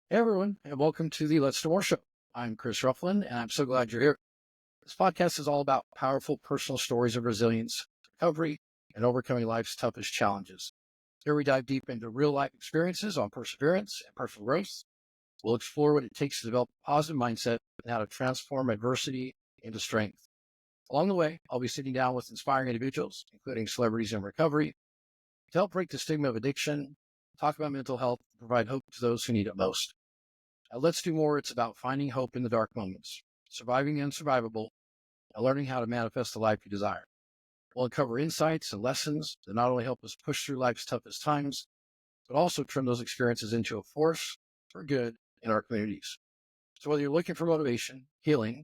Hey everyone, and welcome to the Let's Do More show. I'm Chris Ruflin, and I'm so glad you're here. This podcast is all about powerful personal stories of resilience, recovery, and overcoming life's toughest challenges. Here we dive deep into real life experiences on perseverance and personal growth. We'll explore what it takes to develop a positive mindset and how to transform adversity into strength. Along the way, I'll be sitting down with inspiring individuals, including celebrities in recovery, to help break the stigma of addiction, talk about mental health, and provide hope to those who need it most. Let's Do More. It's about finding hope in the dark moments, surviving the unsurvivable, and learning how to manifest the life you desire. We'll uncover insights and lessons that not only help us push through life's toughest times, but also turn those experiences into a force for good in our communities. So whether you're looking for motivation, healing,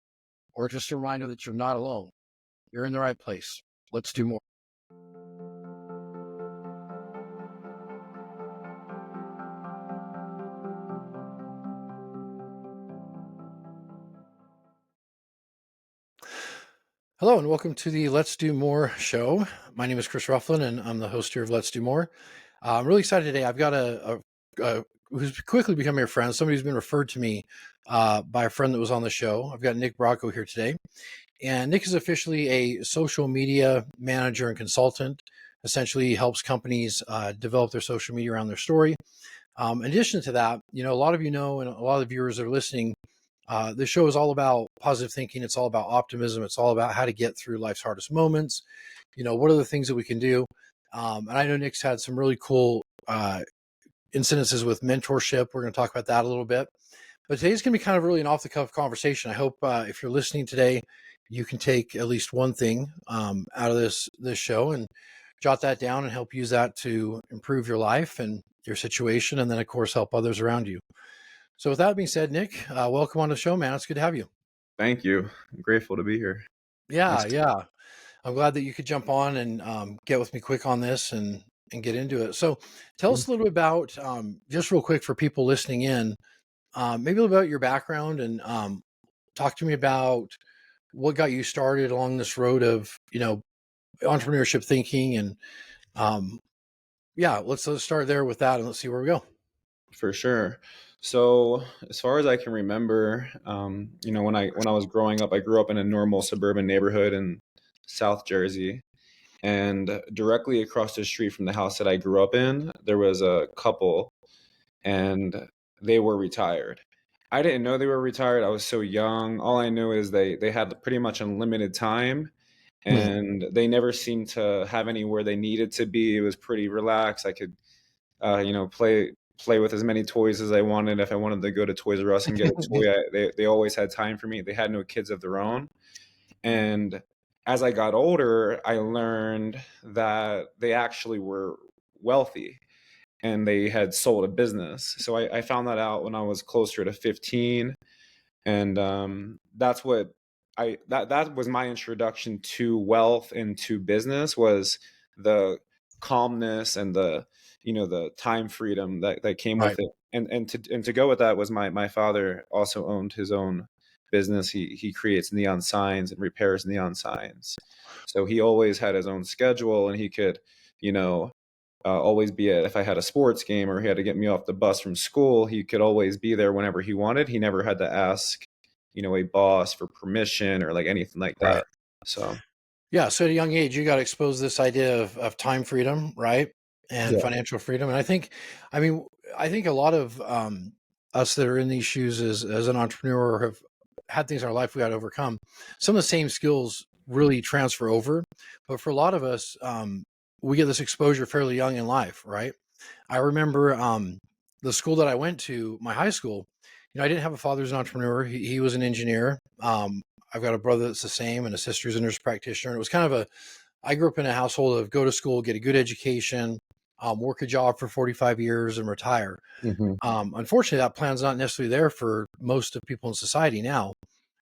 or just a reminder that you're not alone, you're in the right place. Let's do more. Hello, and welcome to the Let's Do More show. My name is Chris Rufflin, and I'm the host here of Let's Do More. I'm really excited today. I've got a who's quickly becoming a friend, somebody who's been referred to me by a friend that was on the show. I've got Nick Brocco here today. And Nick is officially a social media manager and consultant. Essentially, he helps companies develop their social media around their story. In addition to that, a lot of you know, and a lot of the viewers that are listening, this show is all about positive thinking. It's all about optimism. It's all about how to get through life's hardest moments. What are the things that we can do? And I know Nick's had some really cool incidences with mentorship. We're going to talk about that a little bit. But today's going to be kind of really an off-the-cuff conversation. I hope if you're listening today, you can take at least one thing out of this show and jot that down and help use that to improve your life and your situation, and then, of course, help others around you. So with that being said, Nick, welcome on the show, man. It's good to have you. Thank you. I'm grateful to be here. Yeah, Nice. yeah. I'm glad that you could jump on and get with me quick on this and get into it. So tell us a little bit about, just real quick for people listening in, maybe a little about your background and talk to me about what got you started along this road of, entrepreneurship thinking. And yeah, let's start there with that and let's see where we go. For sure. So as far as I can remember, when I was growing up, I grew up in a normal suburban neighborhood in South Jersey. And directly across the street from the house that I grew up in, there was a couple, and they were retired. I didn't know they were retired. I was so young. All I knew is they had pretty much unlimited time, Hmm. and they never seemed to have anywhere they needed to be. It was pretty relaxed. I could play with as many toys as I wanted. If I wanted to go to Toys R Us and get a toy, they always had time for me. They had no kids of their own. And as I got older, I learned that they actually were wealthy and they had sold a business. So I found that out when I was closer to 15. And that's what that was my introduction to wealth and to business, was the calmness and the time freedom that came Right. with it. And to go with that was my father also owned his own business. He creates neon signs and repairs neon signs. So he always had his own schedule, and he could, you know, always be at, if I had a sports game or he had to get me off the bus from school, he could always be there whenever he wanted. He never had to ask, a boss for permission or like anything like Right. that. So Yeah. So at a young age, you got exposed to this idea of time freedom, right? And yeah. financial freedom. And I mean, I think a lot of us that are in these shoes as an entrepreneur have had things in our life we got to overcome. Some of the same skills really transfer over. But for a lot of us, we get this exposure fairly young in life, right? I remember the school that I went to, my high school, I didn't have a father who's an entrepreneur. He was an engineer. I've got a brother that's the same and a sister who's a nurse practitioner. And it was kind of I grew up in a household of go to school, get a good education, work a job for 45 years and retire. Hmm. Unfortunately, that plan's not necessarily there for most of people in society now.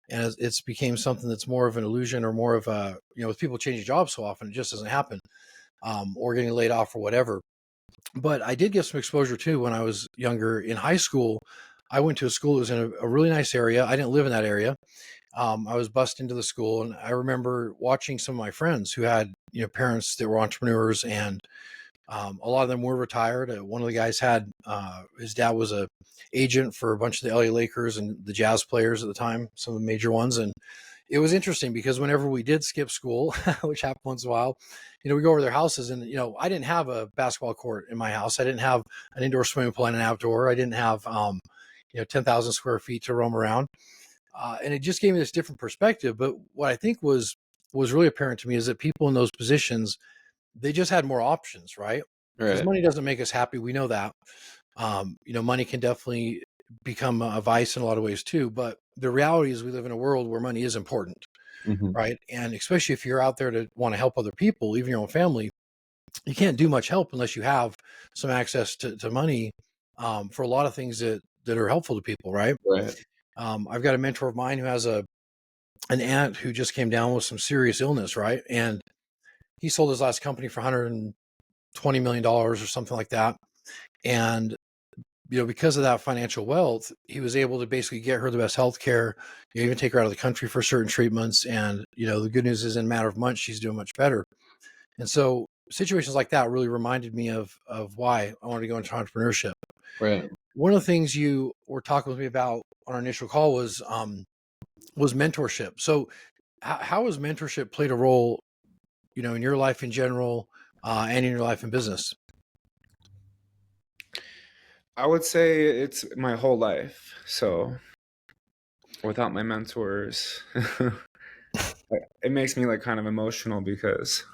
And it's became something that's more of an illusion or more of a, with people changing jobs so often, it just doesn't happen, or getting laid off or whatever. But I did get some exposure too when I was younger in high school. I went to a school that was in a really nice area. I didn't live in that area. I was bussed into the school, and I remember watching some of my friends who had, parents that were entrepreneurs and A lot of them were retired. One of the guys had his dad was a agent for a bunch of the LA Lakers and the Jazz players at the time, some of the major ones. And it was interesting because whenever we did skip school, which happened once in a while, we go over to their houses, and I didn't have a basketball court in my house. I didn't have an indoor swimming pool and an outdoor. I didn't have 10,000 square feet to roam around, and it just gave me this different perspective. But what I think was really apparent to me is that people in those positions, they just had more options, right? Because Right. money doesn't make us happy. We know that. Money can definitely become a vice in a lot of ways too. But the reality is we live in a world where money is important, Mhm. right? And especially if you're out there to want to help other people, even your own family, you can't do much help unless you have some access to money for a lot of things that are helpful to people, right? Right. I've got a mentor of mine who has an aunt who just came down with some serious illness, right? And he sold his last company for $120 million or something like that. And because of that financial wealth, he was able to basically get her the best health care, even take her out of the country for certain treatments. And, the good news is in a matter of months, she's doing much better. And so situations like that really reminded me of why I wanted to go into entrepreneurship. Right. One of the things you were talking with me about on our initial call was mentorship. So how has mentorship played a role, in your life in general, and in your life in business? I would say it's my whole life. So without my mentors, it makes me like kind of emotional because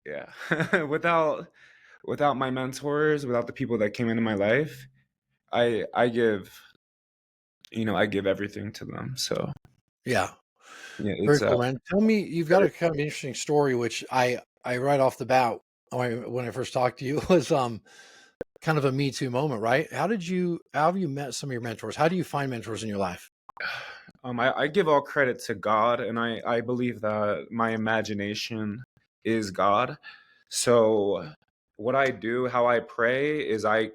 yeah, without my mentors, without the people that came into my life, I give I give everything to them. So Yeah. yeah, Very it's cool, man. Tell me, you've got very a kind of interesting story, which I right off the bat when I first talked to you was kind of a Me Too moment, right? How have you met some of your mentors? How do you find mentors in your life? I give all credit to God, and I believe that my imagination is God. So what I do, how I pray, is I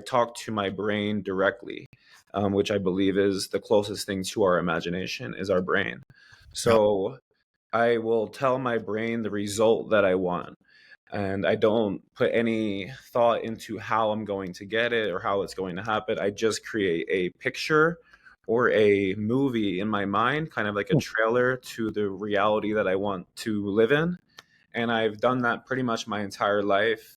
talk to my brain directly, which I believe is the closest thing to our imagination is our brain. Yeah. So I will tell my brain the result that I want, and I don't put any thought into how I'm going to get it or how it's going to happen. I just create a picture or a movie in my mind, kind of like a trailer to the reality that I want to live in. And I've done that pretty much my entire life,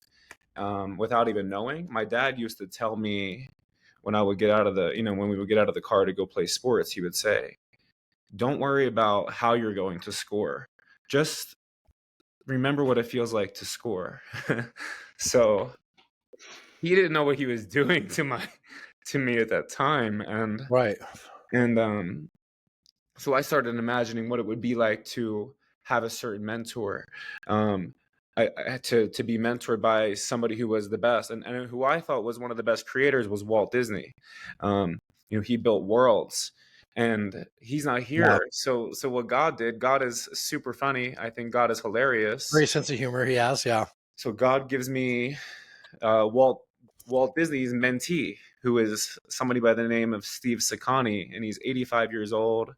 without even knowing. My dad used to tell me when I would get out of when we would get out of the car to go play sports, he would say, "Don't worry about how you're going to score. Just remember what it feels like to score." So he didn't know what he was doing to me at that time, Right. and so I started imagining what it would be like to have a certain mentor, um, to be mentored by somebody who was the best, and who I thought was one of the best creators was Walt Disney. Um, he built worlds, and he's not Yeah. here. So what God did, God is super funny. I think God is hilarious. Great sense of humor he has. Yeah. So God gives me Walt Disney's mentee, who is somebody by the name of Steve Saccone, and he's 85 years old,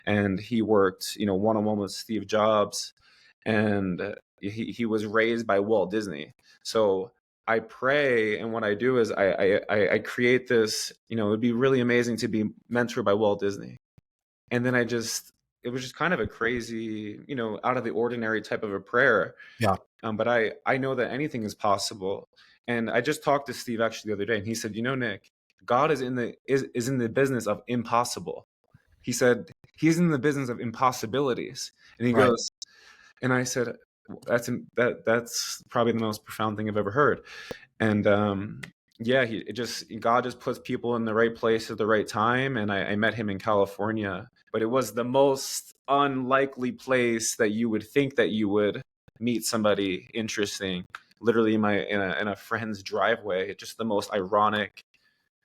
and he worked, one on one with Steve Jobs, and he was raised by Walt Disney. So I pray, and what I do is I create this. It would be really amazing to be mentored by Walt Disney, and then it was just kind of a crazy, out of the ordinary type of a prayer. Yeah. But I know that anything is possible. And I just talked to Steve actually the other day, and he said, Nick, God is in the business of impossible. He said he's in the business of impossibilities. And he Right. goes, and I said, that's probably the most profound thing I've ever heard. And yeah, God just puts people in the right place at the right time. And I met him in California, but it was the most unlikely place that you would think that you would meet somebody interesting. Literally in a friend's driveway. It's just the most ironic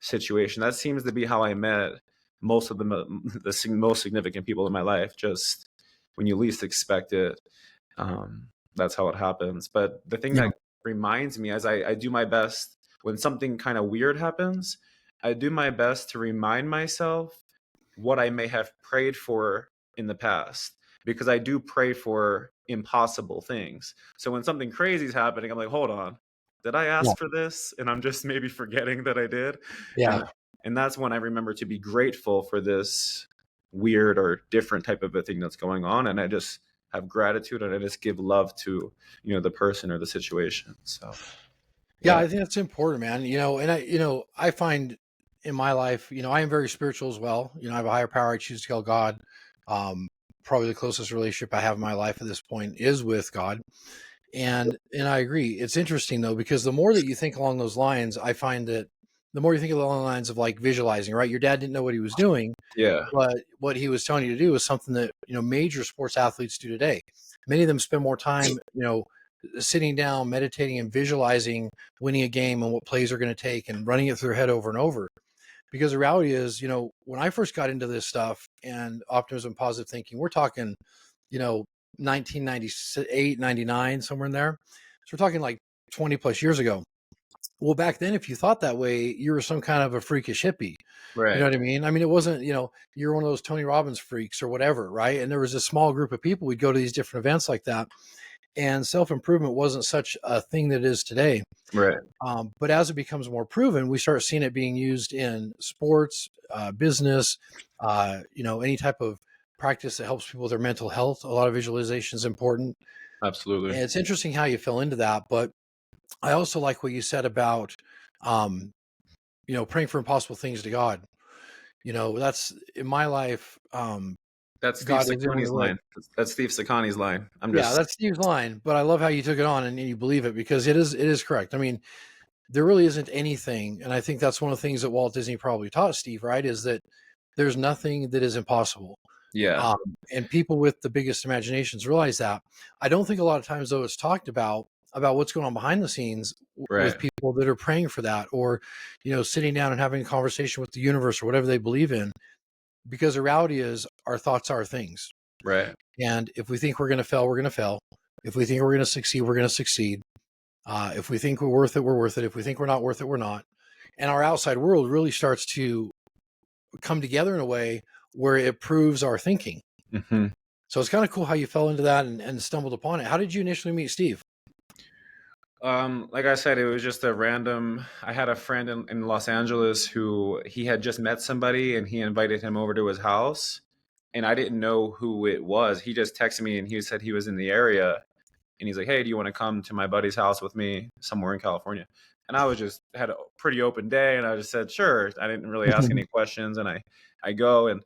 situation. That seems to be how I met most of the most significant people in my life. Just when you least expect it, that's how it happens. But the thing Yeah. that reminds me, as I do my best when something kind of weird happens, I do my best to remind myself what I may have prayed for in the past. because I do pray for impossible things. So when something crazy is happening, I'm like, hold on, did I Yeah. ask for this? And I'm just maybe forgetting that I did. Yeah. And and that's when I remember to be grateful for this weird or different type of a thing that's going on. And I just have gratitude and I just give love to, the person or the situation. So Yeah, yeah. I think that's important, man. And I find in my life, I am very spiritual as well. I have a higher power I choose to call God. Um, Probably the closest relationship I have in my life at this point is with God. And I agree. It's interesting though, because the more that you think along those lines, I find that the more you think along the lines of like visualizing, right? Your dad didn't know what he was doing, Yeah. but what he was telling you to do is something that, major sports athletes do today. Many of them spend more time, sitting down, meditating and visualizing winning a game and what plays are going to take and running it through their head over and over. Because the reality is, when I first got into this stuff and optimism, positive thinking, we're talking, you know, 1998, 99, somewhere in there. So we're talking like 20 plus years ago. Well, back then, if you thought that way, you were some kind of a freakish hippie. You know Right. what I mean? I mean, it wasn't, you're one of those Tony Robbins freaks or whatever, right? And there was a small group of people. We'd go to these different events like that. And self improvement wasn't such a thing that it is today. Right. But as it becomes more proven, we start seeing it being used in sports, business, any type of practice that helps people with their mental health. A lot of visualization is important. And Absolutely. it's interesting how you fell into that. But I also like what you said about, um, praying for impossible things to God. That's in my life. That's Steve God is the only Sacconi's way. line. That's Steve Sacconi's line. I'm Yeah, just that's Steve's line, but I love how you took it on and you believe it because it is correct. I mean, there really isn't anything, and I think that's one of the things that Walt Disney probably taught Steve, right? Is that there's nothing that is impossible. yeah. Um, and people with the biggest imaginations realize that. I don't think a lot of times though it's talked about what's going on behind the scenes with Right. people that are praying for that, or sitting down and having a conversation with the universe or whatever they believe in. Because the reality is, our thoughts are things, Right. and if we think we're going to fail, we're going to fail. If we think we're going to succeed, we're going to succeed. If we think we're worth it, we're worth it. If we think we're not worth it, we're not. And our outside world really starts to come together in a way where it proves our thinking. hmm So it's kind of cool how you fell into that and stumbled upon it. How did you initially meet Steve? Like I said, it was just a random. I had a friend in Los Angeles who he had just met somebody and he invited him over to his house. And I didn't know who it was. He just texted me and he said he was in the area. And he's like, "Hey, do you want to come to my buddy's house with me somewhere in California?" And I was just had a pretty open day, and I just said, "Sure." I didn't really ask any questions, and I go and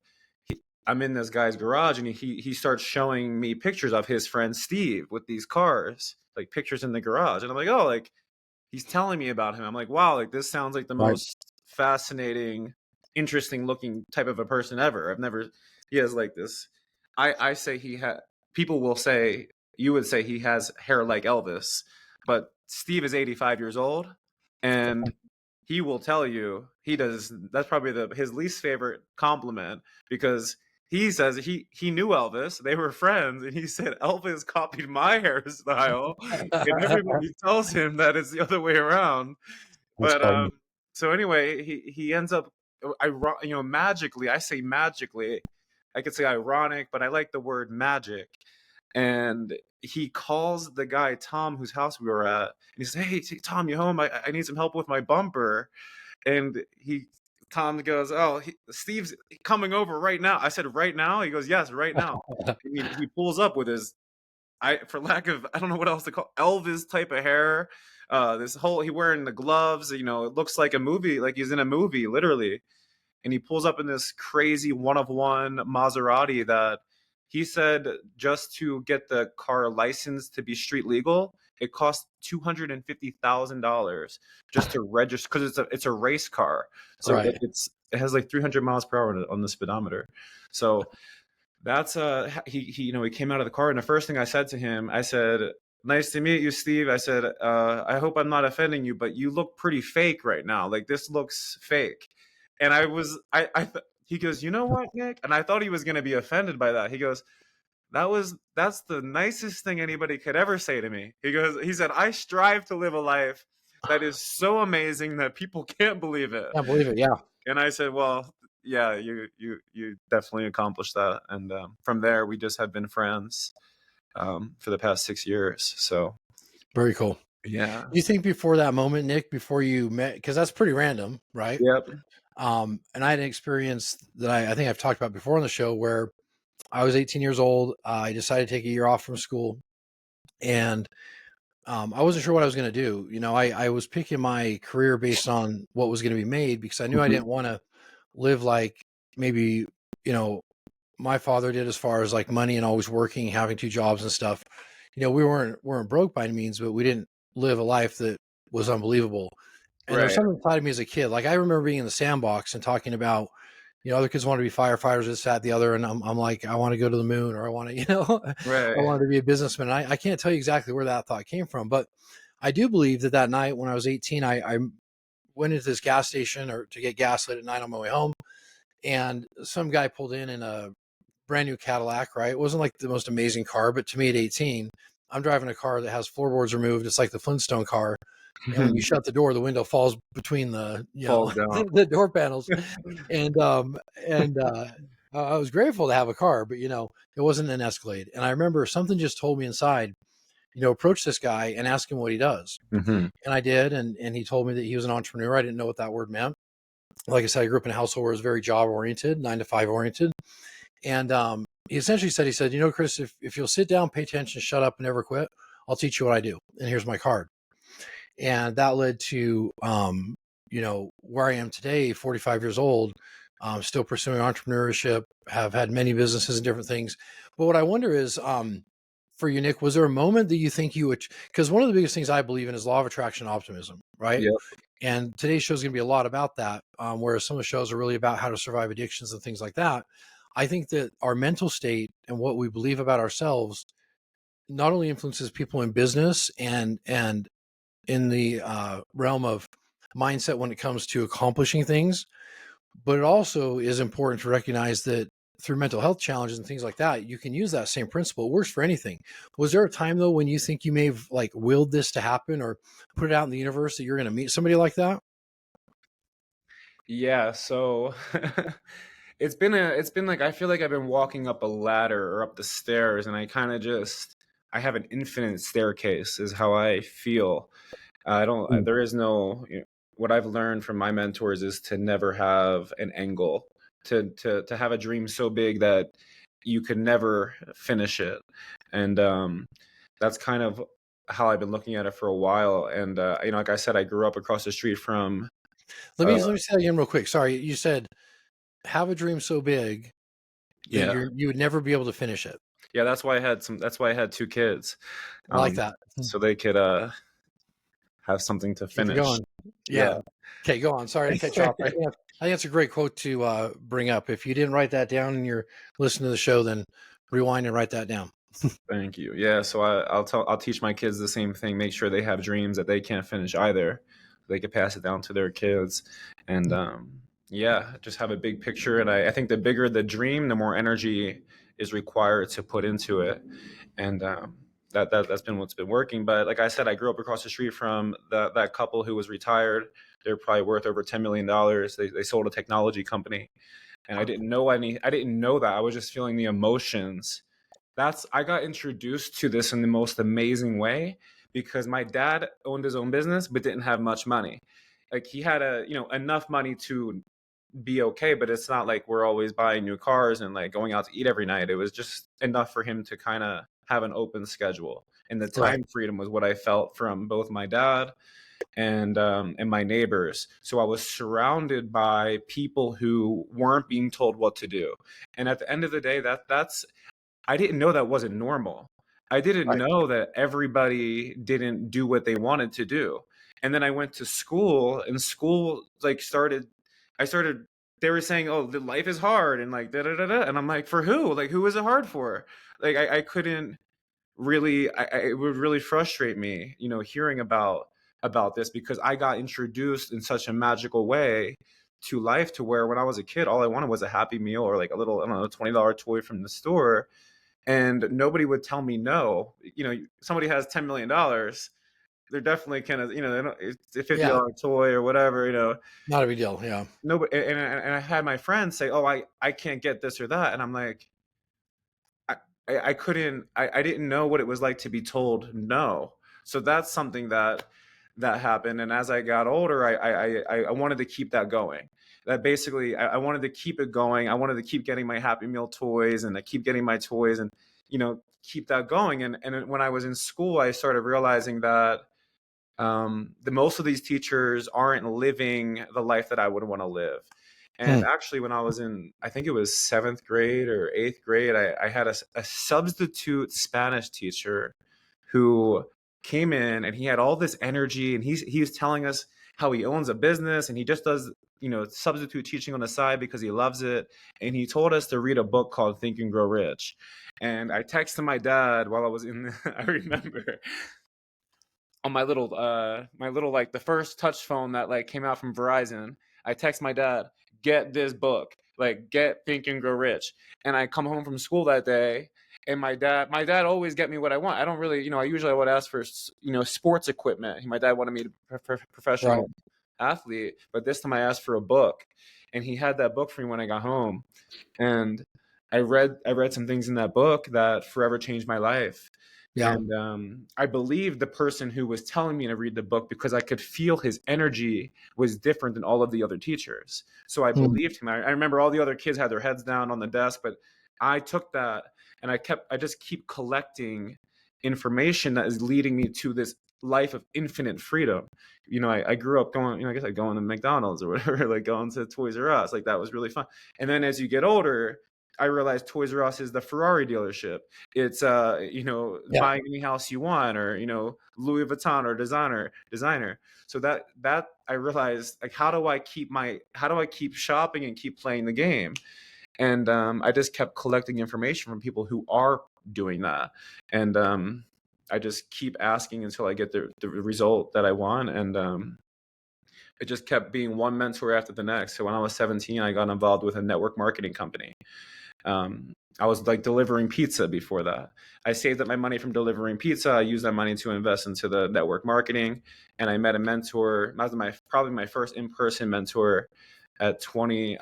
I'm in this guy's garage, and he starts showing me pictures of his friend Steve with these cars, like pictures in the garage, and I'm like, "Oh, like he's telling me about him." I'm like, "Wow, like this sounds like the Right. most fascinating, interesting looking type of a person ever." I've never. He has like this. I say he had. People will say you would say he has hair like Elvis, but Steve is 85 years old, and he will tell you he does. That's probably his least favorite compliment because he says he knew Elvis. They were friends, and he said Elvis copied my hairstyle, and everybody tells him that it's the other way around. That's But funny. so anyway, he ends up, magically. I say magically. I could say ironic, but I like the word magic. And he calls the guy Tom, whose house we were at, and he says, "Hey, Tom, you home? I need some help with my bumper." And Tom goes, "Oh, Steve's coming over right now." I said, "Right now?" He goes, "Yes, right now." And he pulls up with his, for lack of, I don't know what else to call, Elvis type of hair. This whole, he wearing the gloves. It looks like a movie, like he's in a movie, literally. And he pulls up in this crazy one of one Maserati that he said just to get the car licensed to be street legal, it cost $250,000 just to register because it's a race car, so Right. it has like 300 miles per hour on the speedometer. So that's he came out of the car and the first thing I said to him, I said, "Nice to meet you, Steve." I said, "I hope I'm not offending you, but you look pretty fake right now. Like this looks fake." And he goes, "You know what, Nick?" And I thought he was going to be offended by that. He goes, "That's the nicest thing anybody could ever say to me." He said, "I strive to live a life that is so amazing that people can't believe it." Can't believe it. Yeah. And I said, "Well, yeah, you definitely accomplished that, and from there we just have been friends for the past 6 years. So Very cool. yeah, Do you think before that moment, Nick, before you met, because that's pretty random, right? yep, And I had an experience that I think I've talked about before on the show where I was 18 years old. I decided to take a year off from school, and I wasn't sure what I was going to do. I was picking my career based on what was going to be made because I knew I mhm, didn't want to live like maybe, you know, my father did as far as like money and always working, having two jobs and stuff. We weren't broke by any means, but we didn't live a life that was unbelievable. And there was right, something inside of me as a kid. Like I remember being in the sandbox and talking about, other kids want to be firefighters, this, that, the other. And I'm like, I want to go to the moon, or I want to, I right, wanted to be a businessman. I can't tell you exactly where that thought came from, but I do believe that night when I was 18, I went into this gas station or to get gas late at night on my way home. And some guy pulled in a brand new Cadillac, right? It wasn't like the most amazing car, but to me at 18, I'm driving a car that has floorboards removed. It's like the Flintstone car. And when you shut the door, the window falls between the, falls down. the door panels. And, I was grateful to have a car, but it wasn't an Escalade. And I remember something just told me inside, approach this guy and ask him what he does. Hmm. And I did. And he told me that he was an entrepreneur. I didn't know what that word meant. Like I said, I grew up in a household where it was very job oriented, 9 to 5 oriented. And he essentially said, Chris, if you'll sit down, pay attention, shut up, and never quit, I'll teach you what I do. And here's my card. And that led to, where I am today, 45 years old, still pursuing entrepreneurship, have had many businesses and different things. But what I wonder is, for you, Nick, was there a moment that you think you would, because one of the biggest things I believe in is law of attraction optimism, right? Yep. And today's show is going to be a lot about that, whereas some of the shows are really about how to survive addictions and things like that. I think that our mental state and what we believe about ourselves not only influences people in business and in the realm of mindset when it comes to accomplishing things, but it also is important to recognize that through mental health challenges and things like that, you can use that same principle. It works for anything. Was there a time though when you think you may have like willed this to happen or put it out in the universe that you're going to meet somebody like that? Yeah, so it's been like I feel like I've been walking up a ladder or up the stairs, and I have an infinite staircase is how I feel. I don't Mm. there is no what I've learned from my mentors is to never have an end goal, to have a dream so big that you could never finish it. And that's kind of how I've been looking at it for a while. And like I said, I grew up across the street from Let uh, me let me say that again real quick. Sorry, you said have a dream so big that yeah. you would never be able to finish it. Yeah, that's why I had 2 kids, I like that. so they could, have something to Keep it finish. going. Yeah. Yeah. Okay, go on. Sorry to cut you off. I think that's a great quote to bring up. If you didn't write that down and you're listening to the show, then rewind and write that down. Thank you. Yeah, so I'll teach my kids the same thing, make sure they have dreams that they can't finish either. They could pass it down to their kids, and, yeah, just have a big picture, and I think the bigger the dream, the more energy is required to put into it. And that's been what's been working. But like I said, I grew up across the street from that couple who was retired. They're probably worth over $10 million. They sold a technology company, and I didn't know that. I was just feeling the emotions. I got introduced to this in the most amazing way because my dad owned his own business but didn't have much money. Like he had enough money to be okay, but it's not like we're always buying new cars and like going out to eat every night. It was just enough for him to kind of have an open schedule. And the Right. time freedom was what I felt from both my dad and my neighbors. So I was surrounded by people who weren't being told what to do. And at the end of the day, that's I didn't know that wasn't normal. I didn't Right. know that everybody didn't do what they wanted to do. And then I went to school, and school like I started they were saying, "Oh, the life is hard," and like da da da da, and I'm like, "For who? Like who is it hard for?" Like I couldn't really it would really frustrate me, hearing about this because I got introduced in such a magical way to life to where when I was a kid, all I wanted was a happy meal or like a little, I don't know, $20 toy from the store, and nobody would tell me no. Somebody has $10 million. they're definitely kind of, they don't, it's a Yeah, $50 toy or whatever, not a big deal. Yeah. nobody, and I had my friends say, oh, I can't get this or that, and I'm like, I, I couldn't, I didn't know what it was like to be told no. So that's something that happened. And as I got older, I wanted to keep that going. That basically, I wanted to keep it going. I wanted to keep getting my Happy Meal toys, and I keep getting my toys, and keep that going. And when I was in school, I started realizing that the most of these teachers aren't living the life that I would want to live. And Hmm. actually, when I was in, I think it was seventh grade or eighth grade, I had a substitute Spanish teacher who came in, and he had all this energy, and he was telling us how he owns a business, and he just does substitute teaching on the side because he loves it. And he told us to read a book called Think and Grow Rich. And I texted my dad while I was in I remember on my little like the first touch phone that like came out from Verizon. I text my dad, get this book, like get Think and Grow Rich. And I come home from school that day, and my dad always get me what I want. I don't really, I usually would ask for sports equipment. My dad wanted me to Right. professional athlete, but this time I asked for a book, and he had that book for me when I got home. And I read some things in that book that forever changed my life. Yeah. And I believed the person who was telling me to read the book because I could feel his energy was different than all of the other teachers. So I Hmm. believed him. I remember all the other kids had their heads down on the desk, but I took that, and I just keep collecting information that is leading me to this life of infinite freedom. I grew up going, I guess I going to McDonald's or whatever, like going to Toys R Us, like that was really fun. And then as you get older, I realized Toys R Us is the Ferrari dealership. It's Yeah. buying any house you want, or Louis Vuitton or designer. So that I realized, like, how do I keep shopping and keep playing the game? And I just kept collecting information from people who are doing that. And I just keep asking until I get the result that I want. And it just kept being one mentor after the next. So when I was 17, I got involved with a network marketing company. I was like delivering pizza before that. I saved up my money from delivering pizza. I used that money to invest into the network marketing, and I met a mentor. That was probably my first in-person mentor at 20.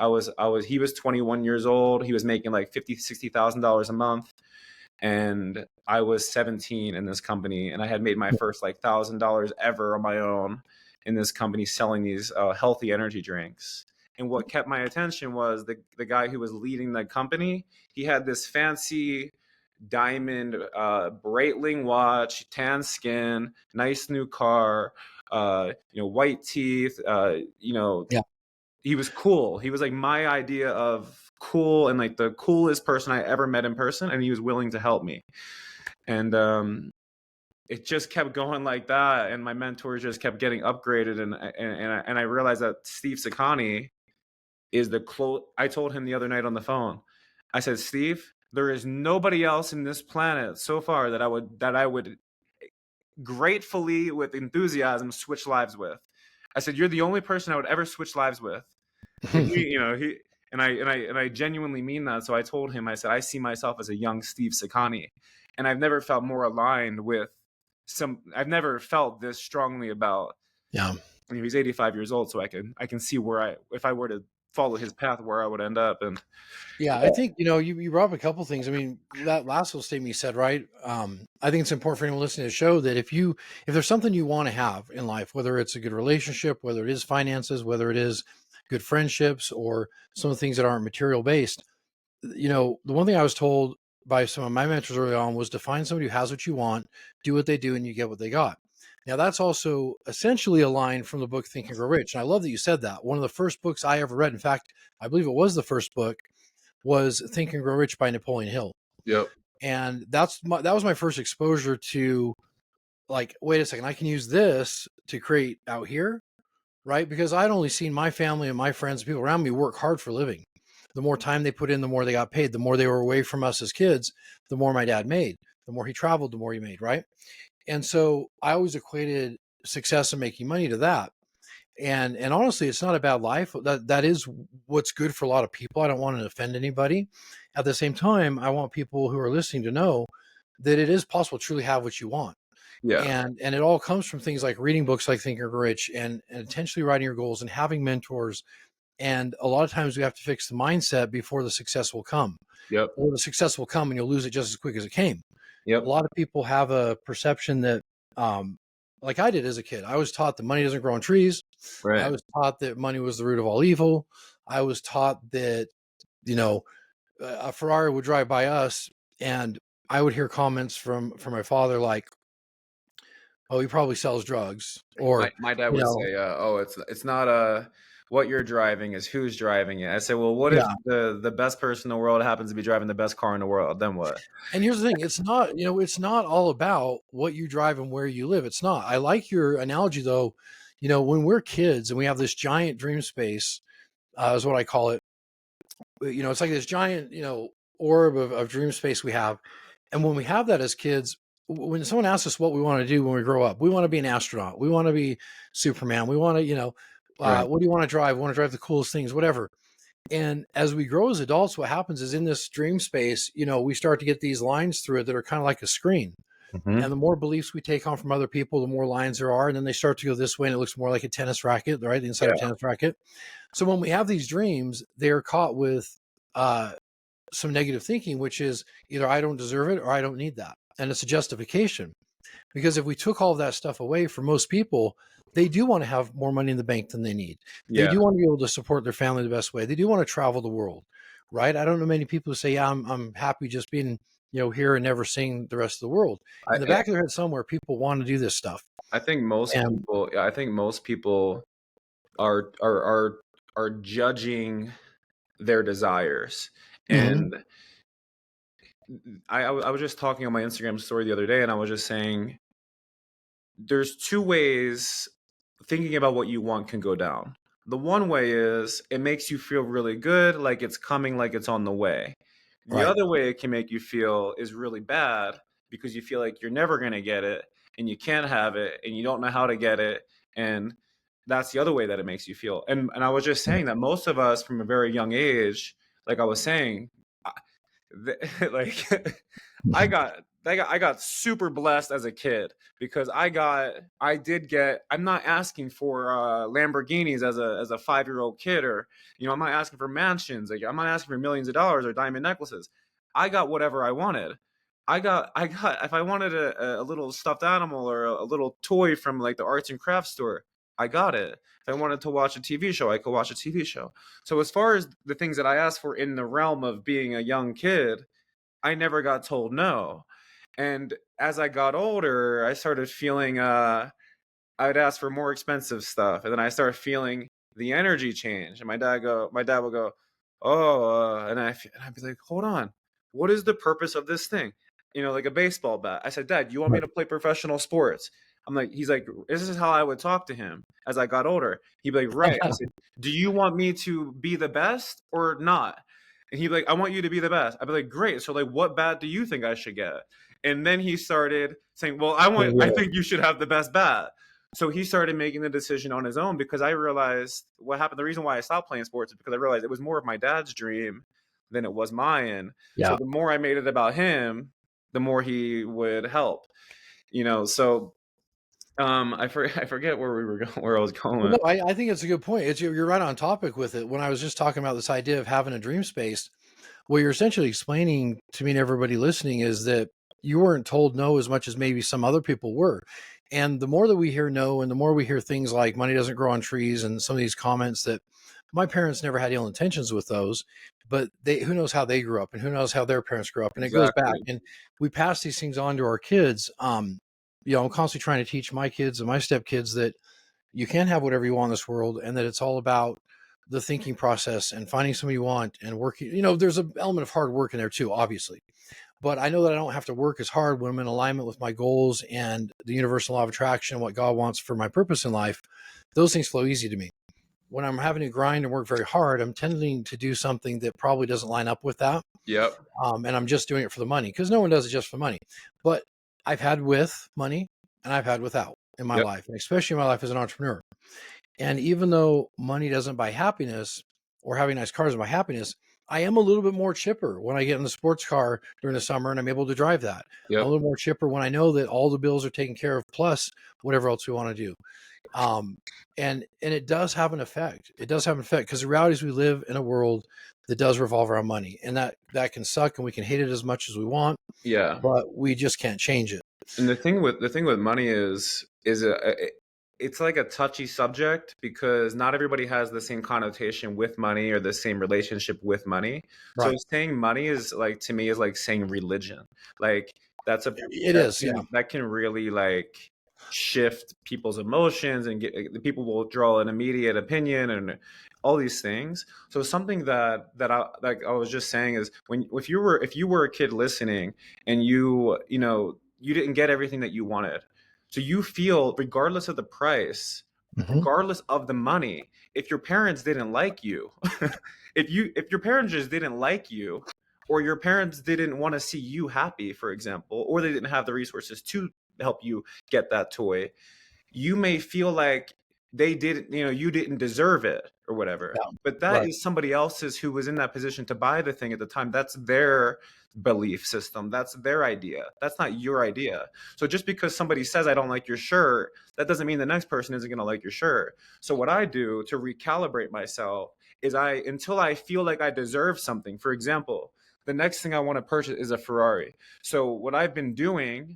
He was 21 years old. He was making like $50,000-$60,000 a month, and I was 17 in this company, and I had made my first like $1,000 ever on my own in this company selling these healthy energy drinks. And what kept my attention was the guy who was leading the company. He had this fancy diamond Breitling watch, tan skin, nice new car, white teeth. Yeah. He was cool. He was like my idea of cool, and like the coolest person I ever met in person, and he was willing to help me. And it just kept going like that, and my mentors just kept getting upgraded, and I realized that Steve Saccani is the close. I told him the other night on the phone. I said, Steve, there is nobody else in this planet so far that I would gratefully, with enthusiasm, switch lives with. I said, you're the only person I would ever switch lives with. And he and I genuinely mean that. So I told him, I said, I see myself as a young Steve Saccani, and I've never felt more aligned with I've never felt this strongly about. Yeah. He's 85 years old, so I can see if I were to follow his path, where I would end up. And Yeah, I think you brought up a couple things. I mean, that last little statement you said, right? I think it's important for anyone listening to the show that if there's something you want to have in life, whether it's a good relationship, whether it is finances, whether it is good friendships, or some of the things that aren't material based, the one thing I was told by some of my mentors early on was to find somebody who has what you want, do what they do, and you get what they got. Now, that's also essentially a line from the book Think and Grow Rich. And I love that you said that. One of the first books I ever read, in fact, I believe it was the first book, was Think and Grow Rich by Napoleon Hill. yep, And that was my first exposure to, like, wait a second, I can use this to create out here, right? Because I'd only seen my family and my friends, people around me, work hard for a living. The more time they put in, the more they got paid. The more they were away from us as kids, the more my dad made. The more he traveled, the more he made, right? And so I always equated success and making money to that. And honestly, it's not a bad life. That is what's good for a lot of people. I don't want to offend anybody. At the same time, I want people who are listening to know that it is possible to truly have what you want. Yeah. And it all comes from things like reading books like Think and Grow Rich, and intentionally writing your goals and having mentors. And a lot of times we have to fix the mindset before the success will come, Yep. or the success will come and you'll lose it just as quick as it came. A Yep. lot of people have a perception that, um, like I did as a kid, I was taught that money doesn't grow on trees. I Right. was taught that money was the root of all evil. I was taught that, you know, a Ferrari would drive by us, and I would hear comments from my father like, "Oh, he probably sells drugs," or, My dad you would know, say, "Oh, it's not what you're driving is who's driving it." I say, "Well, what if yeah. the best person in the world happens to be driving the best car in the world? Then what?" And here's the thing: it's not, it's not all about what you drive and where you live. It's not. I like your analogy though. When we're kids and we have this giant dream space, is what I call it. It's like this giant, orb of dream space we have. And when we have that as kids, when someone asks us what we want to do when we grow up, we want to be an astronaut. We want to be Superman. We want to, Right. what do you want to drive? We want to drive the coolest things, whatever. And as we grow as adults, what happens is in this dream space, we start to get these lines through it that are kind of like a screen. And Hmm. the more beliefs we take on from other people, the more lines there are. And then they start to go this way and it looks more like a tennis racket, right? The inside of a Yeah. tennis racket. So when we have these dreams, they're caught with uh, some negative thinking, which is either I don't deserve it or I don't need that. And it's a justification. Because if we took all of that stuff away, for most people, they do want to have more money in the bank than they need. They Yeah. do want to be able to support their family the best way. They do want to travel the world, right? I don't know many people who say, "Yeah, I'm happy just being here and never seeing the rest of the world." In the Yeah. back of their head somewhere, people want to do this stuff. I think most And people. Yeah, I think most people are are are are judging their desires, mhm, and I was just talking on my Instagram story the other day, and I was just saying there's two ways thinking about what you want can go down. The one way is it makes you feel really good, like it's coming, like it's on the way. The right, other way it can make you feel is really bad because you feel like you're never going to get it and you can't have it and you don't know how to get it. And that's the other way that it makes you feel. And I was just saying that most of us from a very young age, like I was saying, like I got super blessed as a kid because I'm not asking for Lamborghinis as a 5-year-old kid, or I'm not asking for mansions, like I'm not asking for millions of dollars or diamond necklaces. I got whatever I wanted. I got if I wanted a little stuffed animal or a little toy from like the arts and crafts store, I got it. If I wanted to watch a TV show, I could watch a TV show. So as far as the things that I asked for in the realm of being a young kid, I never got told no. And as I got older, I started feeling I'd ask for more expensive stuff, and then I started feeling the energy change. And my dad would go, "Oh," and I'd be like, "Hold on, what is the purpose of this thing?" Like a baseball bat. I said, "Dad, you want me right. to play professional sports?" He's like, this is how I would talk to him as I got older. He'd be like, "Right." I said, "Do you want me to be the best or not?" And he'd be like, "I want you to be the best." I'd be like, "Great. So like, what bat do you think I should get?" And then he started saying, "Well, I Yeah, think you should have the best bat." So he started making the decision on his own because I realized what happened. The reason why I stopped playing sports is because I realized it was more of my dad's dream than it was mine. So yeah. the more I made it about him, the more he would help. So I forget where we were going, where I was Well, going. no, I think it's a good point. You're right on topic with it. When I was just talking about this idea of having a dream space, what you're essentially explaining to me and everybody listening is that you weren't told no as much as maybe some other people were. And the more that we hear no, and the more we hear things like money doesn't grow on trees, and some of these comments that my parents never had ill intentions with those, but who knows how they grew up and who knows how their parents grew up. And it goes back Exactly. and we pass these things on to our kids. I'm constantly trying to teach my kids and my stepkids that you can have whatever you want in this world, and that it's all about the thinking process and finding something you want and working. There's an element of hard work in there too, obviously, but I know that I don't have to work as hard when I'm in alignment with my goals and the universal law of attraction, what God wants for my purpose in life. Those things flow easy to me. When I'm having to grind and work very hard, I'm tending to do something that probably doesn't line up with that. Yep. And I'm just doing it for the money, because no one does it just for money. But I've had with money and I've had without in my Yep. life, and especially in my life as an entrepreneur. And even though money doesn't buy happiness, or having nice cars doesn't buy happiness, I am a little bit more chipper when I get in the sports car during the summer and I'm able to drive that. I'm a Yep. little more chipper when I know that all the bills are taken care of, plus whatever else we want to do. Um, and it does have an effect. It does have an effect because the reality is we live in a world that does revolve around money, and that can suck, and we can hate it as much as we want, Yeah. but we just can't change it. And the thing with money it's like a touchy subject because not everybody has the same connotation with money or the same relationship with money. So Right. saying money is like to me is like saying religion. Like that's a It is. Yeah. that can really like shift people's emotions and get the people will draw an immediate opinion and all these things. So something that I was just saying is when if you were a kid listening and you didn't get everything that you wanted. So you feel, regardless of the price, Hmm. regardless of the money, if your parents didn't like you, if your parents just didn't like you, or your parents didn't want to see you happy, for example, or they didn't have the resources to help you get that toy, you may feel like you didn't deserve it or whatever. Yeah. But that Right. is somebody else's who was in that position to buy the thing at the time. That's their belief system. That's their idea. That's not your idea. So just because somebody says, I don't like your shirt, that doesn't mean the next person isn't going to like your shirt. So what I do to recalibrate myself is until I feel like I deserve something. For example, the next thing I want to purchase is a Ferrari. So what I've been doing,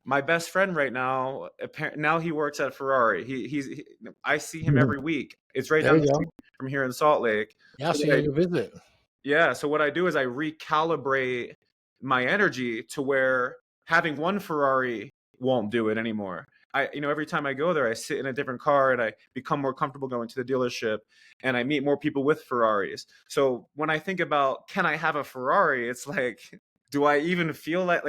my best friend right now, now he works at Ferrari. I see him Mhm. every week. It's right There down the you street go. from here in Salt Lake. Yeah. So So what you I need to visit. Yeah, so what I do is I recalibrate my energy to where having one Ferrari won't do it anymore. Every time I go there, I sit in a different car and I become more comfortable going to the dealership and I meet more people with Ferraris. So when I think about can I have a Ferrari, it's like, do I even feel like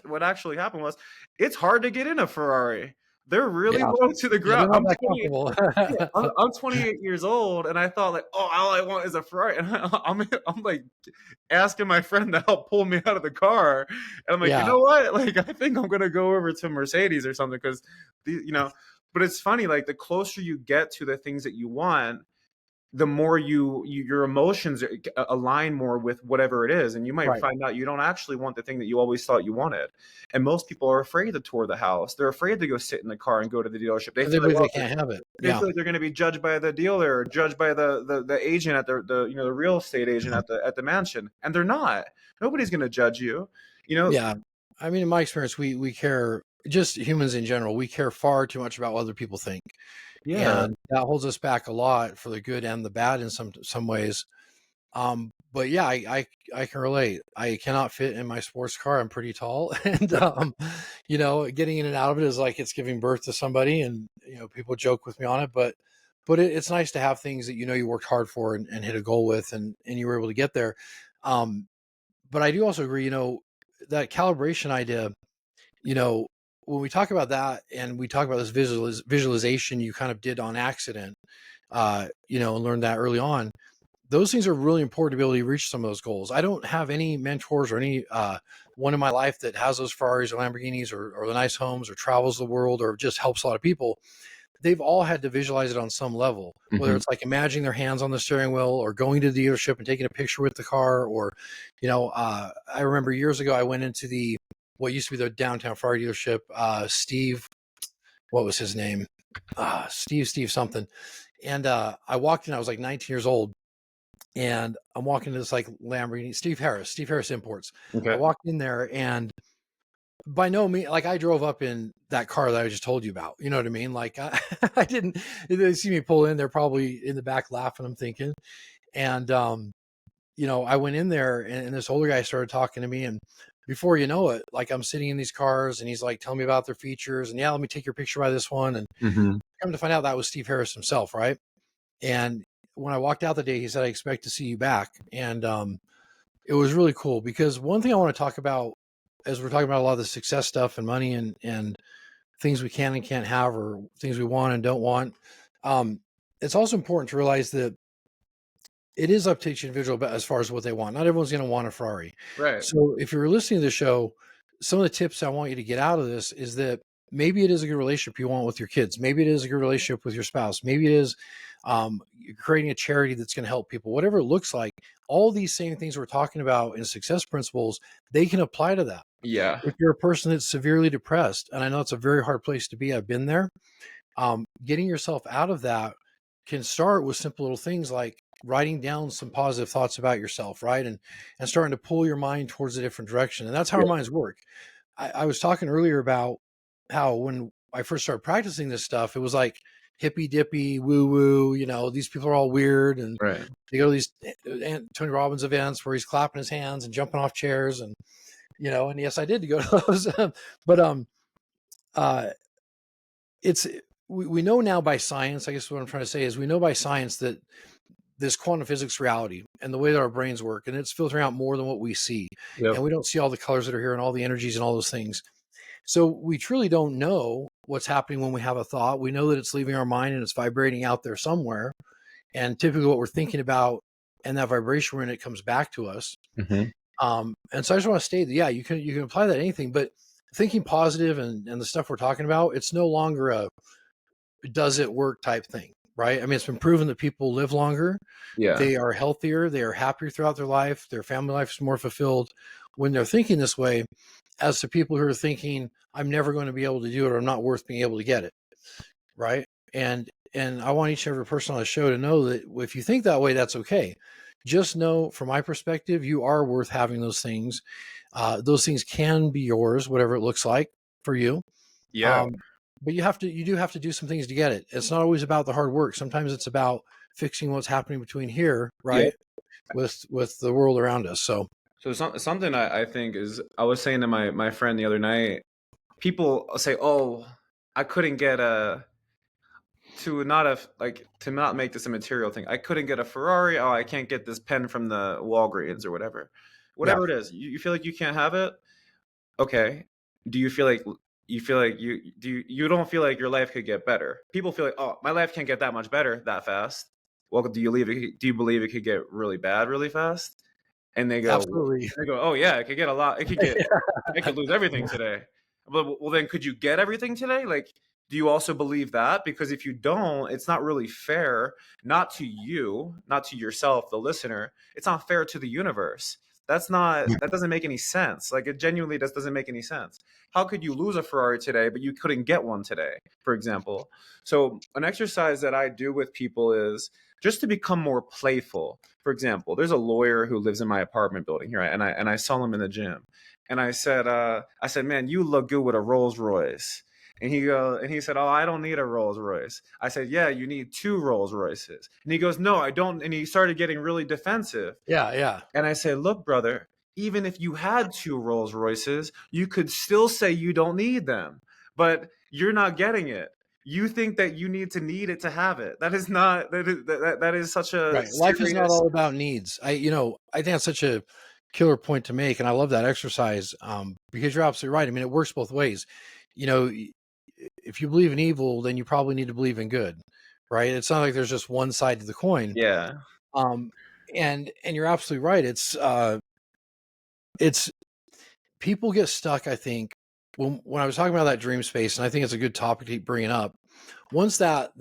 what actually happened was it's hard to get in a Ferrari. They're really Yeah. low to the Yeah. They're ground. not that comfortable. Yeah, I'm 28 years old, and I thought like, oh, all I want is a Ferrari, and I'm like asking my friend to help pull me out of the car, and I'm like, you Yeah. know what? Like, I think I'm gonna go over to Mercedes or something because, But it's funny, like the closer you get to the things that you want, the more your emotions align more with whatever it is, and you might Right. find out you don't actually want the thing that you always thought you wanted. And most people are afraid to tour the house. They're afraid to go sit in the car and go to the dealership. They They feel like, believe well, they can't have it. they Yeah. feel like they're going to be judged by the dealer or judged by the agent at the real estate agent at the mansion, and they're not. Nobody's going to judge you. You know, Yeah. I mean, in my experience, we care, just humans in general, we care far too much about what other people think. yeah, And that holds us back a lot for the good and the bad in some ways. But yeah, I can relate. I cannot fit in my sports car. I'm pretty tall, and getting in and out of it is like it's giving birth to somebody. And people joke with me on it, but it's nice to have things that you worked hard for and hit a goal with, and you were able to get there. Um, but I do also agree, that calibration idea. You know, when we talk about that and we talk about this visualization you kind of did on accident, and learned that early on, those things are really important to be able to reach some of those goals. I don't have any mentors or any one in my life that has those Ferraris or Lamborghinis or the nice homes or travels the world or just helps a lot of people. They've all had to visualize it on some level, whether hmm it's like imagining their hands on the steering wheel or going to the dealership and taking a picture with the car. Or, I remember years ago, I went into what used to be the downtown Ferrari dealership. Steve, what was his name? Steve something. And I walked in, I was like 19 years old, and I'm walking to this like Lamborghini, Steve Harris Imports. I okay, walked in there, and by no means, like I drove up in that car that I just told you about. You know what I mean? Like I didn't. They see me pull in, they're probably in the back laughing. I'm thinking, and I went in there, and this older guy started talking to me, and before you know it, like I'm sitting in these cars, and he's like telling me about their features, and yeah, let me take your picture by this one, and hmm come to find out that was Steve Harris himself, right? And when I walked out the day, he said, "I expect to see you back," and it was really cool because one thing I want to talk about as we're talking about a lot of the success stuff and money and things we can and can't have or things we want and don't want. Um, it's also important to realize that it is up to each individual as far as what they want. Not everyone's going to want a Ferrari. right, So if you're listening to the show, some of the tips I want you to get out of this is that maybe it is a good relationship you want with your kids. Maybe it is a good relationship with your spouse. Maybe it is You're creating a charity that's going to help people, whatever it looks like. All these same things we're talking about in success principles, they can apply to that. Yeah. If you're a person that's severely depressed, and I know it's a very hard place to be, I've been there, getting yourself out of that can start with simple little things like writing down some positive thoughts about yourself, right? And starting to pull your mind towards a different direction. And that's how our Yeah. minds work. I was talking earlier about how when I first started practicing this stuff, it was like hippy dippy, woo woo. These people are all weird, and Right. they go to these Tony Robbins events where he's clapping his hands and jumping off chairs, and and yes, I did go to those, but uh, it's we know now by science. I guess what I'm trying to say is we know by science that this quantum physics reality and the way that our brains work, and it's filtering out more than what we see, and Yep. we don't see all the colors that are here and all the energies and all those things. So we truly don't know what's happening when we have a thought. We know that it's leaving our mind and it's vibrating out there somewhere. And typically what we're thinking about and that vibration when it comes back to us. Mm-hmm. And so I just want to state that, yeah, you can apply that to anything, but thinking positive and the stuff we're talking about, it's no longer a does it work type thing, right? I mean, it's been proven that people live longer, Yeah. they are healthier, they are happier throughout their life, their family life is more fulfilled when they're thinking this way, as to people who are thinking, I'm never going to be able to do it, or I'm not worth being able to get it, right? And I want each and every person on the show to know that if you think that way, that's okay. Just know, from my perspective, you are worth having those things. Those things can be yours, whatever it looks like for you. Yeah. Um, but you do have to do some things to get it. It's not always about the hard work. Sometimes it's about fixing what's happening between here, Yeah. right, with the world around us. So So something I think is, I was saying to my friend the other night, people say, "Oh, I couldn't get a to not make this a material thing. I couldn't get a Ferrari. Oh, I can't get this pen from the Walgreens or whatever. yeah, Whatever it is, you feel like you can't have it. Okay. Do you feel like you don't feel like your life could get better? People feel like, oh, my life can't get that much better that fast. Well, do you believe it could get really bad really fast? And absolutely. they go, oh yeah, it could get a lot. It could get, I could lose everything today. Well, then could you get everything today? Like, do you also believe that? Because if you don't, it's not really fair, not to you, not to yourself, the listener. It's not fair to the universe. That doesn't make any sense. Like, it genuinely doesn't make any sense. How could you lose a Ferrari today, but you couldn't get one today, for example? So an exercise that I do with people is just to become more playful. For example, there's a lawyer who lives in my apartment building here, and I saw him in the gym, and I said, man, you look good with a Rolls Royce. And he said, oh, I don't need a Rolls Royce. I said, yeah, you need two Rolls Royces. And he goes, no, I don't. And he started getting really defensive. Yeah, yeah. And I said, look, brother, even if you had two Rolls Royces, you could still say you don't need them, but you're not getting it. You think that you need it to have it. That is not, that is such a Right. Life is not serious. all about needs. I think that's such a killer point to make. And I love that exercise, because you're absolutely right. I mean, it works both ways. You know, if you believe in evil, then you probably need to believe in good, right? It's not like there's just one side to the coin. Yeah. Um, and you're absolutely right. It's people get stuck, I think, when I was talking about that dream space, and I think it's a good topic to keep bringing up. Once that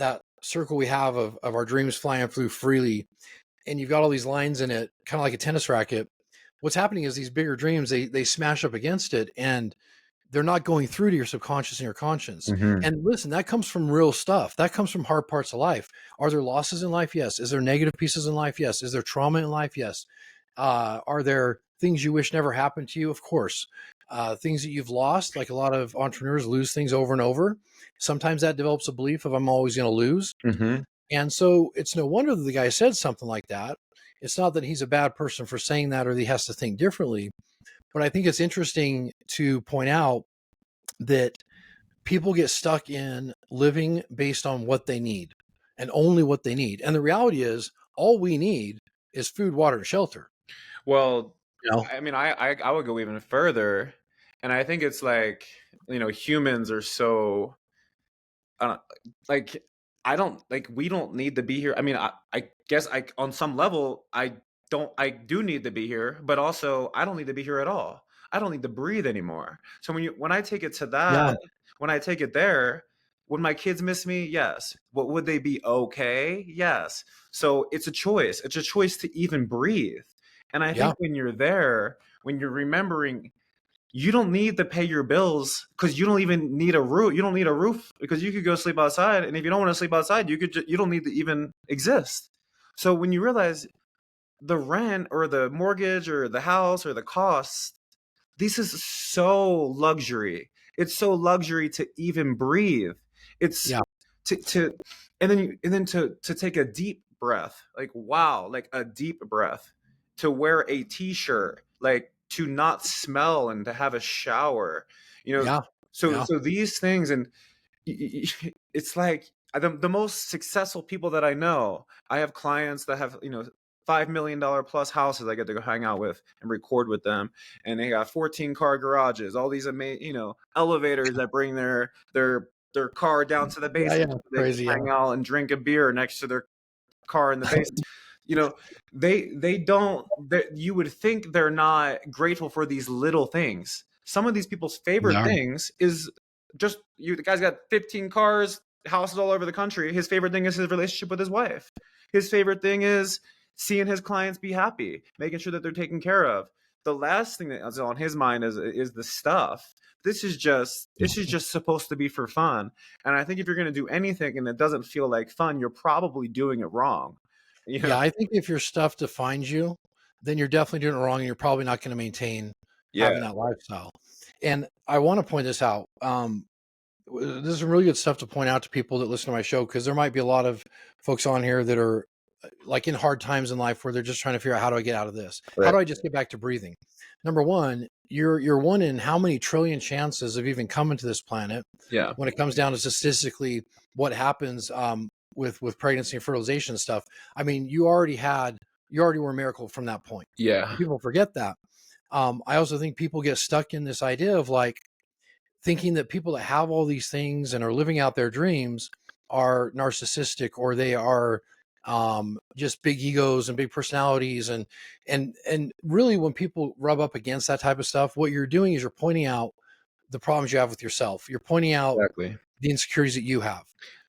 circle we have of our dreams flying through freely, and you've got all these lines in it, kind of like a tennis racket, what's happening is these bigger dreams, they smash up against it, and they're not going through to your subconscious and your conscious. Hmm. And listen, that comes from real stuff. That comes from hard parts of life. Are there losses in life? Yes. Is there negative pieces in life? Yes. Is there trauma in life? Yes. Are there things you wish never happened to you? Of course. Things that you've lost, like a lot of entrepreneurs lose things over and over. Sometimes that develops a belief of I'm always going to lose. Hmm. And so it's no wonder that the guy said something like that. It's not that he's a bad person for saying that or that he has to think differently. But I think it's interesting to point out that people get stuck in living based on what they need and only what they need. And the reality is, all we need is food, water, and shelter. Well, You know? I mean, I would go even further, and I think it's like, humans are so, uh, like, I don't like, we don't need to be here. I mean, I guess I on some level I do need to be here, but also I don't need to be here at all. I don't need to breathe anymore. So when I take it to Yeah. that, when I take it there, Would my kids miss me? Yes. What would they be okay? Yes. So it's a choice. It's a choice to even breathe. And I Yeah. think when you're there, when you're remembering you don't need to pay your bills because you don't even need a roof. You don't need a roof because you could go sleep outside. And if you don't want to sleep outside, you don't need to even exist. So when you realize the rent or the mortgage or the house or the costs, this is so luxury. It's so luxury to even breathe. It's Yeah. to and then to take a deep breath. Like wow, like a deep breath. To wear a t-shirt, like to not smell and to have a shower. You know, Yeah. so Yeah. so these things and it's like the most successful people that I know. I have clients that have $5 million plus houses I get to go hang out with and record with them, and they got 14-car garages, all these amazing elevators that bring their car down to the Yeah. basement Yeah. so they can Crazy. Yeah. hang out and drink a beer next to their car in the basement. You know, they don't. You would think they're not grateful for these little things. Some of these people's They favorite are. things is just you. The guy's got 15 cars, houses all over the country. His favorite thing is his relationship with his wife. His favorite thing is seeing his clients be happy, making sure that they're taken care of. The last thing that's on his mind is the stuff. This is just supposed to be for fun. And I think if you're going to do anything and it doesn't feel like fun, you're probably doing it wrong. You know? Yeah, I think if your stuff defines you, then you're definitely doing it wrong and you're probably not going to maintain Yeah. having that lifestyle. And I want to point this out. This is some really good stuff to point out to people that listen to my show because there might be a lot of folks on here that are like in hard times in life where they're just trying to figure out how do I get out of this? How Right. do I just get back to breathing? Number one, you're one in how many trillion chances of even coming to this planet Yeah. when it comes down to statistically what happens with pregnancy and fertilization and stuff. I mean, you already were a miracle from that point, Yeah. and people forget that. I also think people get stuck in this idea of like thinking that people that have all these things and are living out their dreams are narcissistic or they are just big egos and big personalities and really when people rub up against that type of stuff, what you're doing is you're pointing out the problems you have with yourself. You're pointing out Exactly. the insecurities that you have,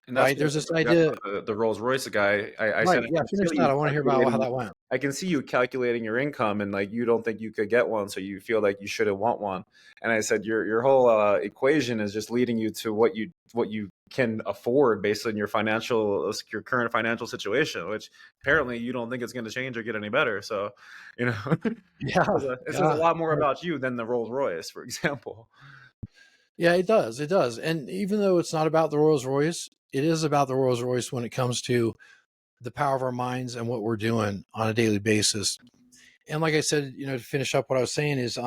And that's right? what There's this I forgot idea, about the Rolls Royce guy. I right? said Yeah, finish that. I want to hear about how that went. I can see you calculating your income and like you don't think you could get one, so you feel like you shouldn't want one. And I said your whole equation is just leading you to what you can afford based on your current financial situation, which apparently you don't think it's going to change or get any better. So, you know, Yeah, it says a yeah, lot more right. about you than the Rolls Royce, for example. Yeah, it does. It does. And even though it's not about the Rolls Royce, it is about the Rolls Royce when it comes to the power of our minds and what we're doing on a daily basis. And like I said, to finish up what I was saying is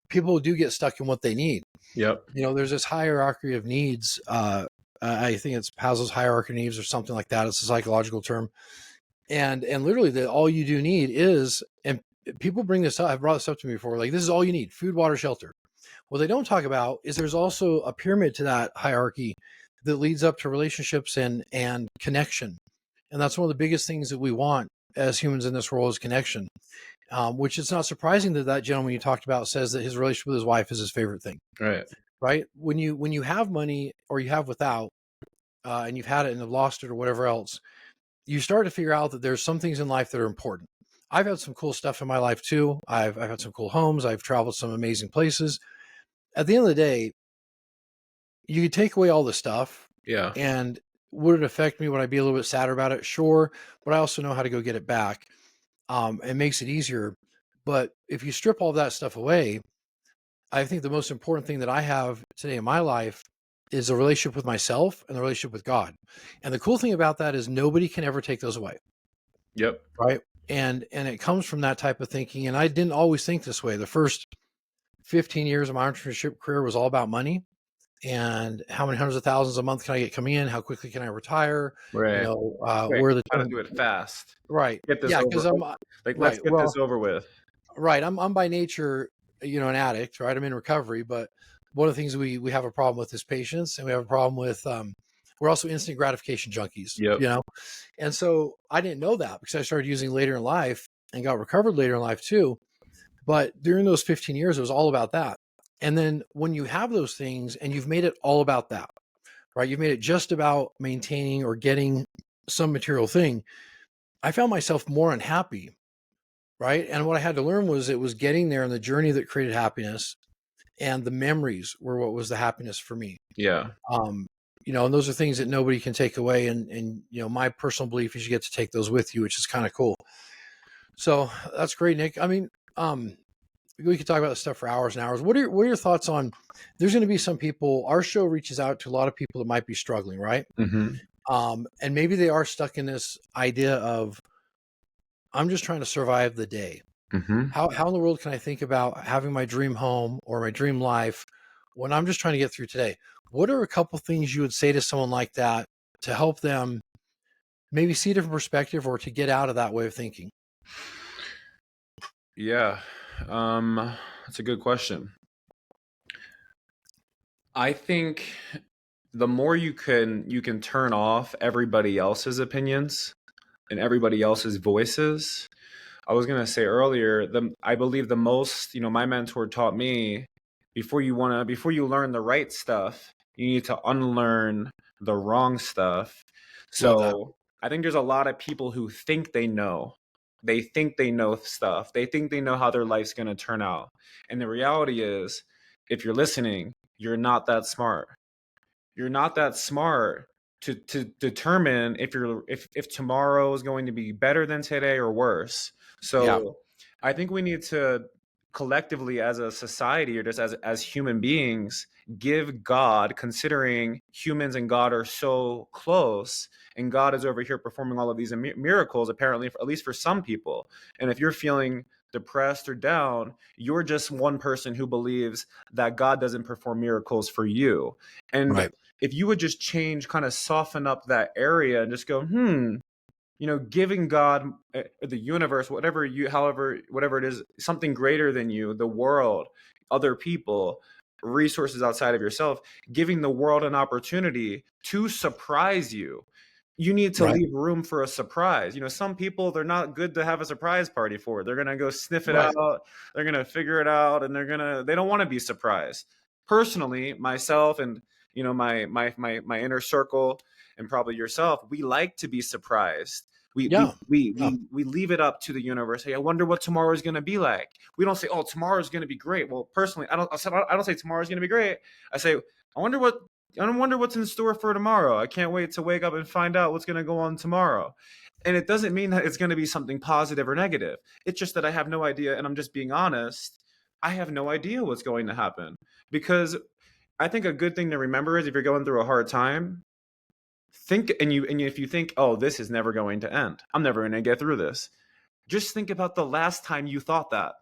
people do get stuck in what they need. Yep. There's this hierarchy of needs. I think it's Maslow's hierarchy of needs or something like that. It's a psychological term. And literally that all you do need is, and people bring this up, I've brought this up to me before, like this is all you need: food, water, shelter. What they don't talk about is there's also a pyramid to that hierarchy that leads up to relationships and connection. And that's one of the biggest things that we want as humans in this world is connection. Which it's not surprising that that gentleman you talked about says that his relationship with his wife is his favorite thing, Right. right? When you have money or you have without, and you've had it and have lost it or whatever else, you start to figure out that there's some things in life that are important. I've had some cool stuff in my life too. I've had some cool homes. I've traveled some amazing places. At the end of the day, you could take away all the stuff, Yeah. and would it affect me? Would I be a little bit sadder about it? Sure, but I also know how to go get it back. It makes it easier. But if you strip all that stuff away, I think the most important thing that I have today in my life is a relationship with myself and the relationship with God. And the cool thing about that is nobody can ever take those away, Yep. right? And it comes from that type of thinking. And I didn't always think this way. The first 15 years of my entrepreneurship career was all about money and how many hundreds of thousands a month can I get coming in? How quickly can I retire? Right. Quick. Where the How to do it fast. right. Get this Yeah, over. because I'm Like, let's right. get this Well, over with. right. I'm by nature, an addict, right? I'm in recovery, but one of the things we have a problem with is patience, and we have a problem with we're also instant gratification junkies, Yep. And so I didn't know that because I started using later in life and got recovered later in life too. But during those 15 years, it was all about that. And then when you have those things and you've made it all about that, right? You've made it just about maintaining or getting some material thing. I found myself more unhappy, right? And what I had to learn was it was getting there and the journey that created happiness, and the memories were what was the happiness for me. Yeah. Um, and those are things that nobody can take away. And my personal belief is you get to take those with you, which is kind of cool. So that's great, Nick. I mean, we could talk about this stuff for hours and hours. What are your thoughts on? There's going to be some people. Our show reaches out to a lot of people that might be struggling, right? Mm-hmm. And maybe they are stuck in this idea of, I'm just trying to survive the day. Mm-hmm. How in the world can I think about having my dream home or my dream life when I'm just trying to get through today? What are a couple things you would say to someone like that to help them maybe see a different perspective or to get out of that way of thinking? Yeah. That's a good question. I think the more you can turn off everybody else's opinions and everybody else's voices. I was gonna say earlier, I believe the most, my mentor taught me, before you learn the right stuff, you need to unlearn the wrong stuff. Love that. So I think there's a lot of people who think they know. They think they know stuff. They think they know how their life's gonna turn out. And the reality is, if you're listening, you're not that smart. You're not that smart to determine if tomorrow is going to be better than today or worse. Yeah. So I think we need to collectively, as a society, or just as human beings, give God, considering humans and God are so close, and God is over here performing all of these miracles, apparently, at least for some people. And if you're feeling depressed or down, you're just one person who believes that God doesn't perform miracles for you. And Right. if you would just change, kind of soften up that area and just go, giving God, the universe, whatever it is, something greater than you, the world, other people, resources outside of yourself, giving the world an opportunity to surprise you. You need to Right. leave room for a surprise. Some people, they're not good to have a surprise party for. They're going to go sniff it Right. out. They're going to figure it out, and they don't want to be surprised. Personally, myself and, my inner circle, and probably yourself, we like to be surprised. We we Yeah. we Yeah. we we leave it up to the universe. Hey, I wonder what tomorrow is going to be like. We don't say, "Oh, tomorrow is going to be great." Well, personally, I don't say tomorrow is going to be great. I say, I wonder what I don't wonder what's in store for tomorrow. I can't wait to wake up and find out what's going to go on tomorrow. And it doesn't mean that it's going to be something positive or negative. It's just that I have no idea, and I'm just being honest. I have no idea what's going to happen, because I think a good thing to remember is, if you're going through a hard time, if you think, oh, this is never going to end, I'm never going to get through this. Just think about the last time you thought that.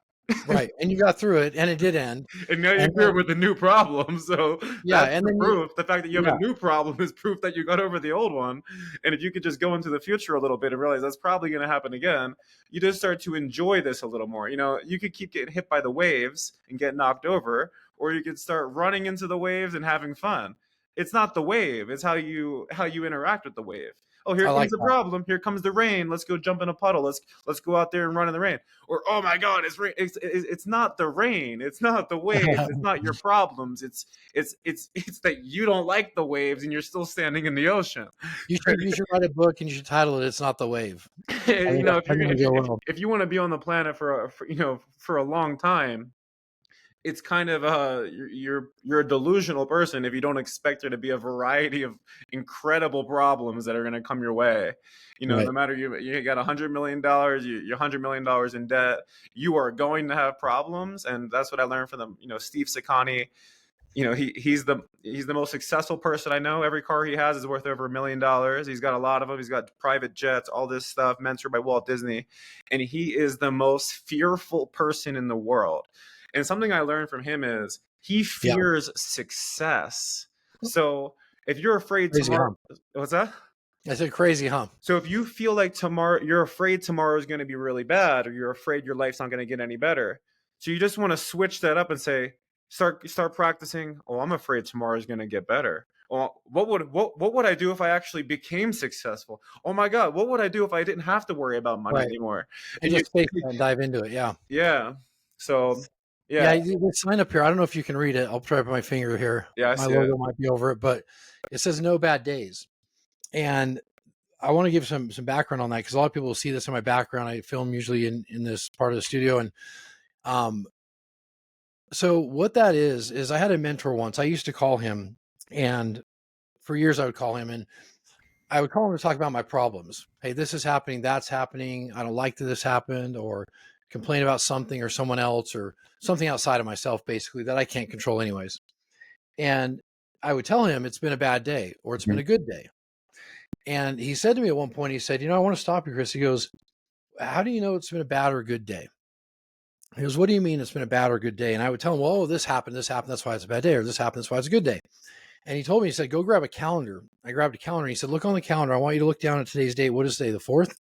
Right. And you got through it, and it did end. And now you're And here then, with a new problem. So yeah. that's And the then proof. The fact that you have yeah. a new problem is proof that you got over the old one. And if you could just go into the future a little bit and realize that's probably going to happen again, you just start to enjoy this a little more. You could keep getting hit by the waves and get knocked over, or you could start running into the waves and having fun. It's not the wave, it's how you interact with the wave. Oh, here I comes like the problem. Here comes the rain. Let's go jump in a puddle. Let's go out there and run in the rain. Or, oh my God, it's rain. It's not the rain. It's not the waves. It's that. not your problems. It's that you don't like the waves and you're still standing in the ocean. You should write a book, and you should title it "It's Not the Wave." I think If that's you're going to if you go if, well. if you want to be on the planet for a long time, it's kind of you're a delusional person if you don't expect there to be a variety of incredible problems that are going to come your way. Right. No matter, you got $100 million, you're $100 million in debt, you are going to have problems. And that's what I learned from them. Steve Saccani, he's the most successful person I know. Every car he has is worth over $1 million. He's got a lot of them. He's got private jets, all this stuff, mentored by Walt Disney, and he is the most fearful person in the world. And something I learned from him is he Yeah. fears success. So if you're afraid Crazy, tomorrow, huh? what's that? I said crazy, huh? So if you feel like tomorrow, you're afraid tomorrow is going to be really bad, or you're afraid your life's not going to get any better. So you just want to switch that up and say, start practicing. Oh, I'm afraid tomorrow is going to get better. Oh, what would I do if I actually became successful? Oh my God, what would I do if I didn't have to worry about money Right. anymore? And And you, just face that and dive into it. Yeah. yeah. So Yeah, Yeah, the sign up here, I don't know if you can read it. I'll try to put my finger here. yeah, I My see it. logo might be over it, but it says no bad days. And I want to give some background on that because a lot of people will see this in my background. I film usually in this part of the studio. And um, so what that is I had a mentor once. I used to call him, and for years I would call him, and I would call him to talk about my problems. Hey, this is happening, that's happening. I don't like that this happened, or complain about something or someone else or something outside of myself, basically, that I can't control anyways. And I would tell him it's been a bad day or it's been Mhm. a good day. And he said to me at one point, he said, I want to stop you, Chris. He goes, how do you know it's been a bad or a good day? He goes, what do you mean it's been a bad or a good day? And I would tell him, well, this happened, that's why it's a bad day, or this happened, that's why it's a good day. And he told me, he said, go grab a calendar. I grabbed a calendar. He said, look on the calendar. I want you to look down at today's date. What does it say? The 4th?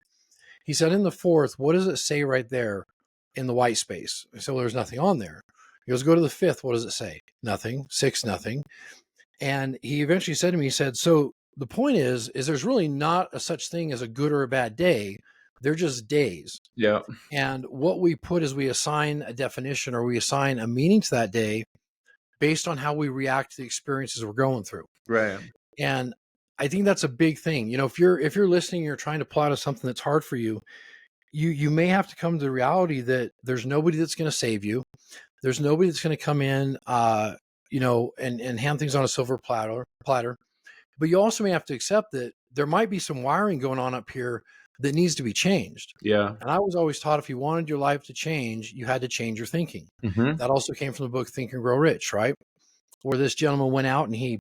He said, in the 4th, what does it say right there in the white space? I said, well, there's nothing on there. He goes, go to the 5th. What does it say? Nothing. 6, nothing. And he eventually said to me, he said, so the point is there's really not a such thing as a good or a bad day. They're just days. Yeah, And what we put is we assign a definition or we assign a meaning to that day based on how we react to the experiences we're going through. right. And I think that's a big thing. If you're listening, you're trying to pull out of something that's hard for you, you may have to come to the reality that there's nobody that's going to save you. There's nobody that's going to come in, and hand things on a silver platter. But you also may have to accept that there might be some wiring going on up here that needs to be changed. Yeah. And I was always taught if you wanted your life to change, you had to change your thinking. Hmm. That also came from the book Think and Grow Rich, right? Where this gentleman went out and he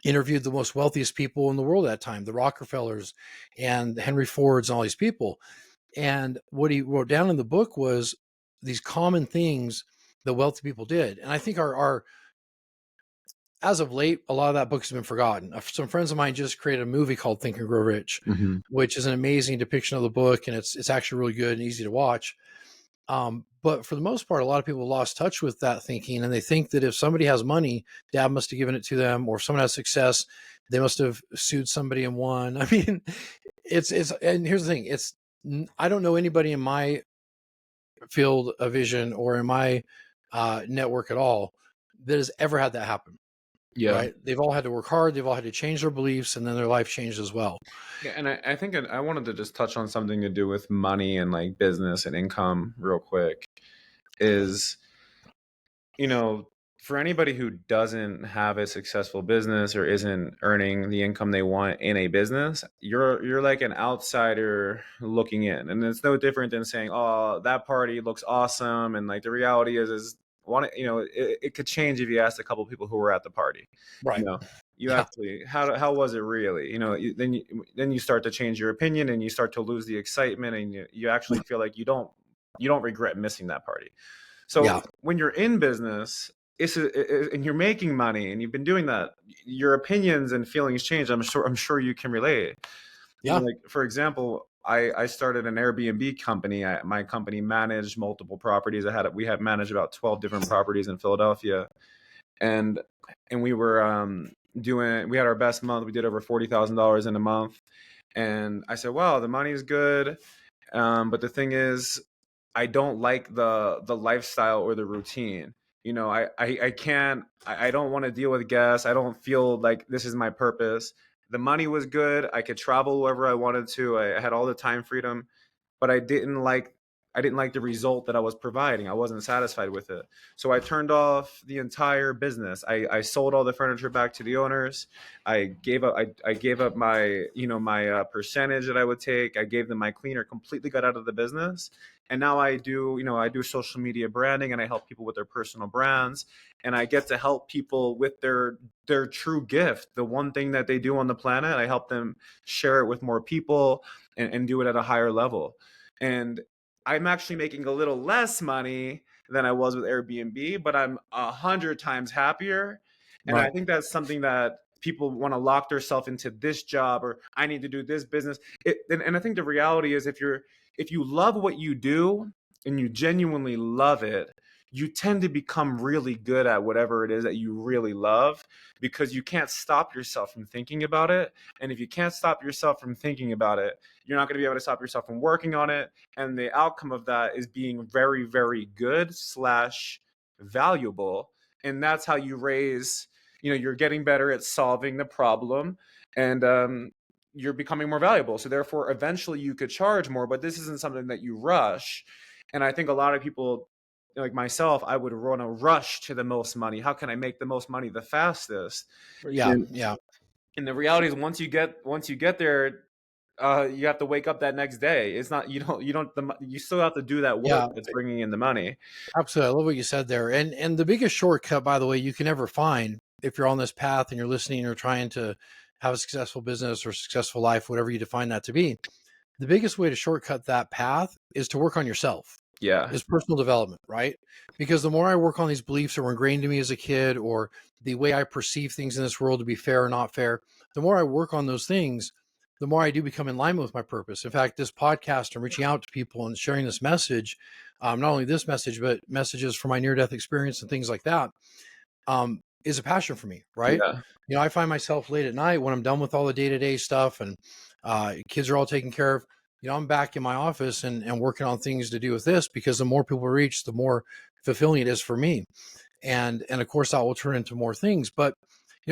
interviewed the most wealthiest people in the world at that time, the Rockefellers and Henry Fords and all these people. And what he wrote down in the book was these common things that wealthy people did. And I think our as of late, a lot of that book has been forgotten. Some friends of mine just created a movie called Think and Grow Rich, Hmm. which is an amazing depiction of the book, and it's actually really good and easy to watch. But for the most part, a lot of people lost touch with that thinking, and they think that if somebody has money, dad must have given it to them, or if someone has success, they must have sued somebody and won. I mean, it's and here's the thing: I don't know anybody in my field of vision or in my network at all that has ever had that happen. Yeah. Right? They've all had to work hard. They've all had to change their beliefs, and then their life changed as well. Yeah, and I think I wanted to just touch on something to do with money and like business and income real quick. Is, you know, for anybody who doesn't have a successful business or isn't earning the income they want in a business, you're like an outsider looking in. And it's no different than saying, "Oh, that party looks awesome." And like the reality is one, it could change if you asked a couple people who were at the party. You Right. know, you Yeah. actually, how was it really? Then you start to change your opinion and you start to lose the excitement, and you actually feel like you don't regret missing that party. Yeah. So when you're in business, and you're making money and you've been doing that, your opinions and feelings change. I'm sure you can relate. Yeah. Like for example, I started an Airbnb company. My company managed multiple properties. We had managed about 12 different properties in Philadelphia, and we had our best month. We did over $40,000 in a month, and I said, "Wow, the money is good." But the thing is, I don't like the lifestyle or the routine. I can't. I don't want to deal with guests. I don't feel like this is my purpose. The money was good. I could travel wherever I wanted to. I had all the time freedom, but I didn't like the result that I was providing. I wasn't satisfied with it. So I turned off the entire business. I sold all the furniture back to the owners. I gave up my percentage that I would take. I gave them my cleaner, completely got out of the business. And now I do social media branding, and I help people with their personal brands, and I get to help people with their true gift, the one thing that they do on the planet. I help them share it with more people, and do it at a higher level. And I'm actually making a little less money than I was with Airbnb, but I'm 100 times happier. And I Right. think that's something that people want to lock themselves into this job, or I need to do this business. And I think the reality is, if you love what you do and you genuinely love it, you tend to become really good at whatever it is that you really love, because you can't stop yourself from thinking about it. And if you can't stop yourself from thinking about it, you're not going to be able to stop yourself from working on it. And the outcome of that is being very, very good slash valuable. And that's how you raise, you're getting better at solving the problem, and you're becoming more valuable. So therefore, eventually you could charge more, but this isn't something that you rush. And I think a lot of people, like myself, I would want to rush to the most money. How can I make the most money the fastest? Yeah, And, yeah, and the reality is, once you get there, you have to wake up that next day. It's not, you still have to do that work yeah. that's bringing in the money. Absolutely. I love what you said there. And the biggest shortcut, by the way, you can ever find if you're on this path and you're listening or trying to have a successful business or successful life, whatever you define that to be, the biggest way to shortcut that path is to work on yourself, Yeah, is personal development, right? Because the more I work on these beliefs that were ingrained in me as a kid, or the way I perceive things in this world to be fair or not fair, the more I work on those things, the more I do become in alignment with my purpose. In fact, this podcast and reaching out to people and sharing this message, not only this message, but messages from my near death experience and things like that, is a passion for me, right? yeah, I find myself late at night when I'm done with all the day to day stuff and kids are all taken care of. I'm back in my office and working on things to do with this, because the more people reach, the more fulfilling it is for me. And of course, that will turn into more things. But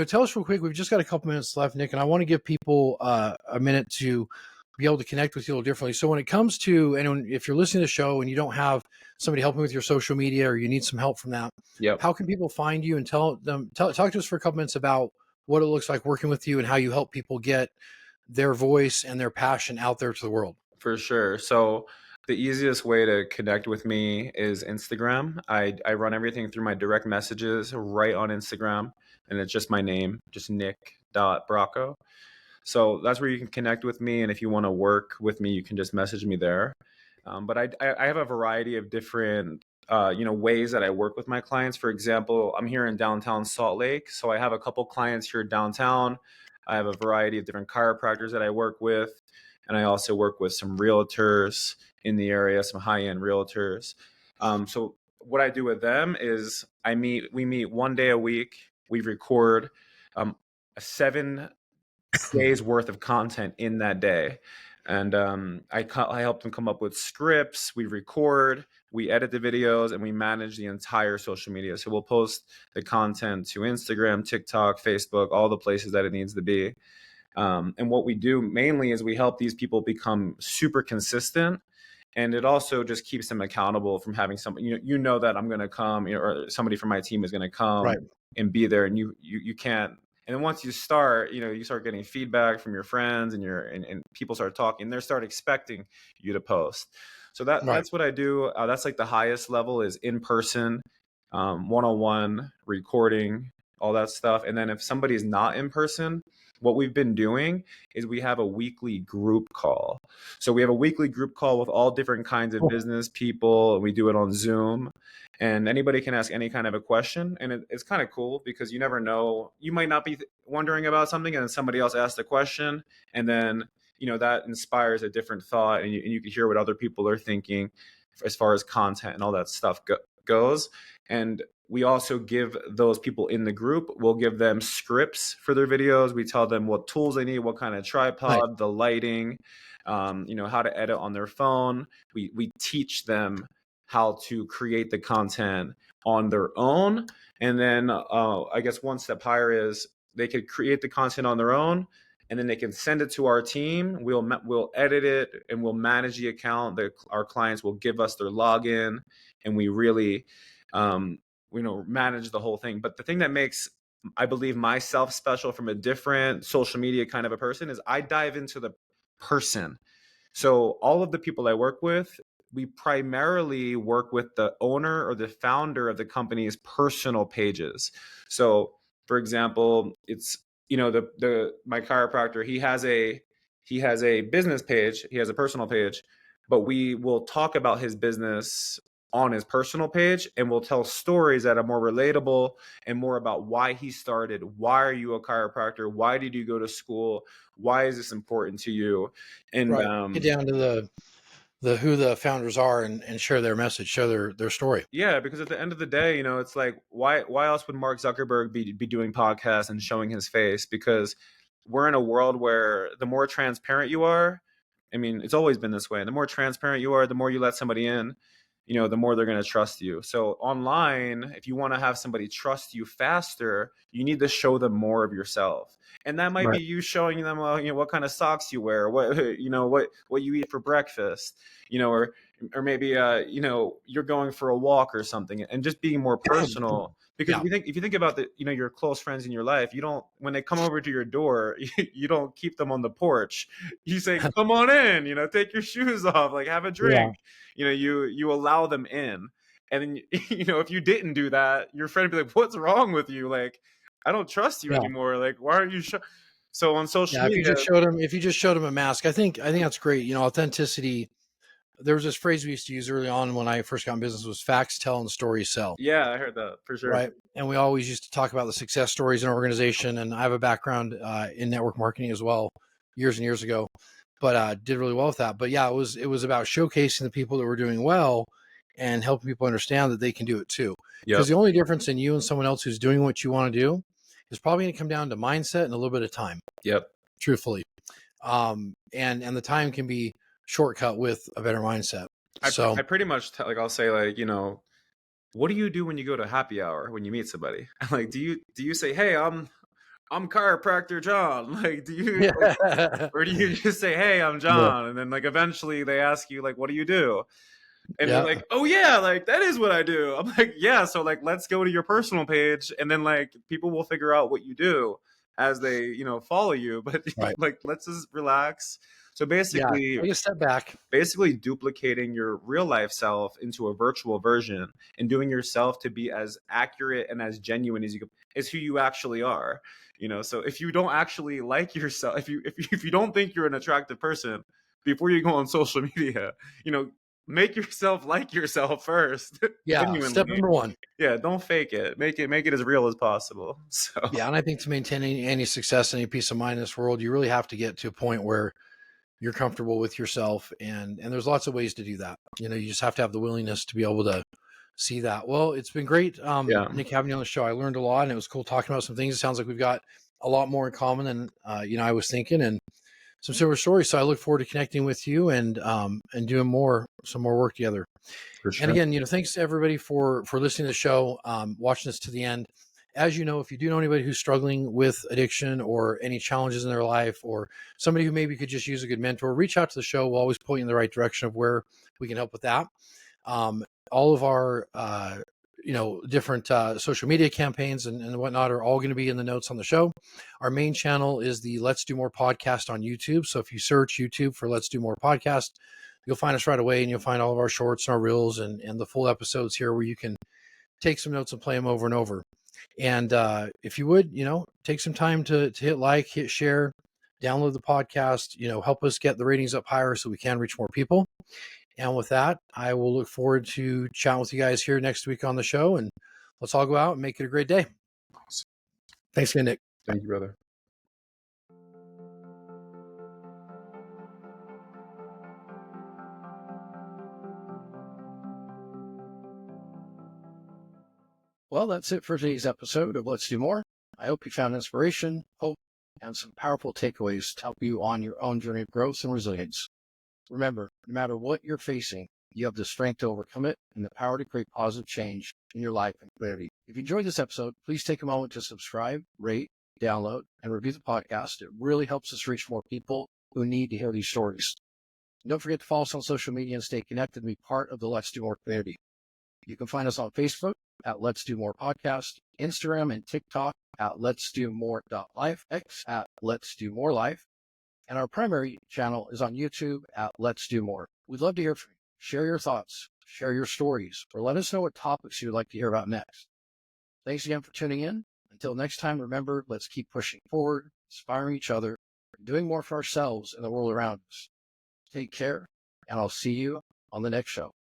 tell us real quick. We've just got a couple minutes left, Nick, and I want to give people a minute to be able to connect with you a little differently. So when it comes to, and if you're listening to the show and you don't have somebody helping with your social media, or you need some help from that, yep. how can people find you and talk to us for a couple minutes about what it looks like working with you and how you help people get their voice and their passion out there to the world? For sure. So the easiest way to connect with me is Instagram. I run everything through my direct messages right on Instagram, and it's just my name, just Nick.Brocco. So that's where you can connect with me. And if you want to work with me, you can just message me there. But I have a variety of different ways that I work with my clients. For example, I'm here in downtown Salt Lake, so I have a couple clients here downtown. I have a variety of different chiropractors that I work with, and I also work with some realtors in the area, some high-end realtors. So what I do with them is we meet one day a week. We record a 7 days worth of content in that day. And I help them come up with scripts. We record, we edit the videos, and we manage the entire social media. So we'll post the content to Instagram, TikTok, Facebook, all the places that it needs to be. And what we do mainly is we help these people become super consistent. And it also just keeps them accountable from having somebody, that I'm going to come, or somebody from my team is going to Right. come and be there, and you can't. And then once you start, you start getting feedback from your friends, and people start talking. They start expecting you to post. So Right. that's what I do. That's like the highest level is in person, one-on-one recording, all that stuff. And then if somebody's not in person, what we've been doing is we have a weekly group call. So we have a weekly group call with all different kinds of Cool. business people, and we do it on Zoom. And anybody can ask any kind of a question, and it's kind of cool because you never know. You might not be wondering about something, and then somebody else asks the question, and then that inspires a different thought, and you can hear what other people are thinking as far as content and all that stuff goes. And we also give those people in the group, we'll give them scripts for their videos. We tell them what tools they need, what kind of Nice. tripod, the lighting, how to edit on their phone. We teach them how to create the content on their own. And then I guess one step higher is they could create the content on their own, and then they can send it to our team. We'll edit it, and we'll manage the account. Our clients will give us their login, and we really manage the whole thing. But the thing that makes, I believe, myself special from a different social media kind of a person is I dive into the person. So all of the people I work with, we primarily work with the owner or the founder of the company's personal pages. So for example, it's the my chiropractor, he has a business page, he has a personal page, but we will talk about his business on his personal page, and we'll tell stories that are more relatable and more about why he started. Why are you a chiropractor? Why did you go to school? Why is this important to you? And Right. Get down to the who the founders are and share their message, share their story. yeah, because at the end of the day, it's like why else would Mark Zuckerberg be doing podcasts and showing his face? Because we're in a world where the more transparent you are, I mean, it's always been this way. The more transparent you are, the more you let somebody in. the more they're going to trust you. So online, if you want to have somebody trust you faster, you need to show them more of yourself. And that might be Right. you showing them, what kind of socks you wear, what, what you eat for breakfast, or maybe, you're going for a walk or something, and just being more personal. Because Yeah. if you think about your close friends in your life, you don't, when they come over to your door, you don't keep them on the porch. You say, come on in, take your shoes off, like have a Yeah. drink. You allow them in. And then, if you didn't do that, your friend would be like, what's wrong with you? Like, I don't trust you Yeah. anymore. Like, why aren't you so on social Yeah. media? If you just showed them a mask, I think that's great. Authenticity. There was this phrase we used to use early on when I first got in business was facts tell and stories sell. Yeah, I heard that for sure. Right. And we always used to talk about the success stories in our organization. And I have a background in network marketing as well, years and years ago, but did really well with that. But yeah, it was about showcasing the people that were doing well and helping people understand that they can do it too. Because Yep. the only difference in you and someone else who's doing what you want to do is probably going to come down to mindset and a little bit of time, Yep. truthfully. And the time can be shortcut with a better mindset. So I pretty much like, I'll say, like, what do you do when you go to happy hour when you meet somebody? Like, do you say, hey, I'm chiropractor John? Like, do you, like, yeah, or do you just say, hey, I'm John? And then, like, eventually they ask you, like, what do you do? And you're yeah, like, oh yeah, like that is what I do. I'm like, yeah, so like let's go to your personal page, and then like people will figure out what you do as they, follow you. But right. like, let's just relax. So Yeah, basically, take a step back. duplicating your real life self into a virtual version, and doing yourself to be as accurate and as genuine as you can, is who you actually are. So if you don't actually like yourself, if you don't think you're an attractive person before you go on social media, you know make yourself like yourself first. Yeah, step Genuinely. number one. Yeah, don't fake it. Make it as real as possible. So Yeah, and I think to maintain any success, any peace of mind in this world, you really have to get to a point where you're comfortable with yourself, and there's lots of ways to do that. You just have to have the willingness to be able to see that. Well, it's been great, yeah, Nick, having you on the show. I learned a lot, and it was cool talking about some things. It sounds like we've got a lot more in common than I was thinking, and some similar stories. So I look forward to connecting with you and doing some more work together. for And sure. again, thanks to everybody for listening to the show, watching this to the end. As you know, if you do know anybody who's struggling with addiction or any challenges in their life, or somebody who maybe could just use a good mentor, reach out to the show. We'll always point you in the right direction of where we can help with that. All of our different social media campaigns and whatnot are all going to be in the notes on the show. Our main channel is the Let's Do More podcast on YouTube. So if you search YouTube for Let's Do More podcast, you'll find us right away, and you'll find all of our shorts and our reels and the full episodes here, where you can take some notes and play them over and over. And if you would, take some time to hit like, hit share, download the podcast, help us get the ratings up higher so we can reach more people. And with that, I will look forward to chatting with you guys here next week on the show, and let's all go out and make it a great day. Thanks again, Nick. Thank you, brother. Well, that's it for today's episode of Let's Do More. I hope you found inspiration, hope, and some powerful takeaways to help you on your own journey of growth and resilience. Remember, no matter what you're facing, you have the strength to overcome it and the power to create positive change in your life and community. If you enjoyed this episode, please take a moment to subscribe, rate, download, and review the podcast. It really helps us reach more people who need to hear these stories. And don't forget to follow us on social media and stay connected and be part of the Let's Do More community. You can find us on Facebook at Let's Do More Podcast, Instagram and TikTok at Let's Do More.life, X at Let's Do More Life, and our primary channel is on YouTube at Let's Do More. We'd love to hear from you. Share your thoughts, share your stories, or let us know what topics you would like to hear about next. Thanks again for tuning in. Until next time, remember, let's keep pushing forward, inspiring each other, and doing more for ourselves and the world around us. Take care, and I'll see you on the next show.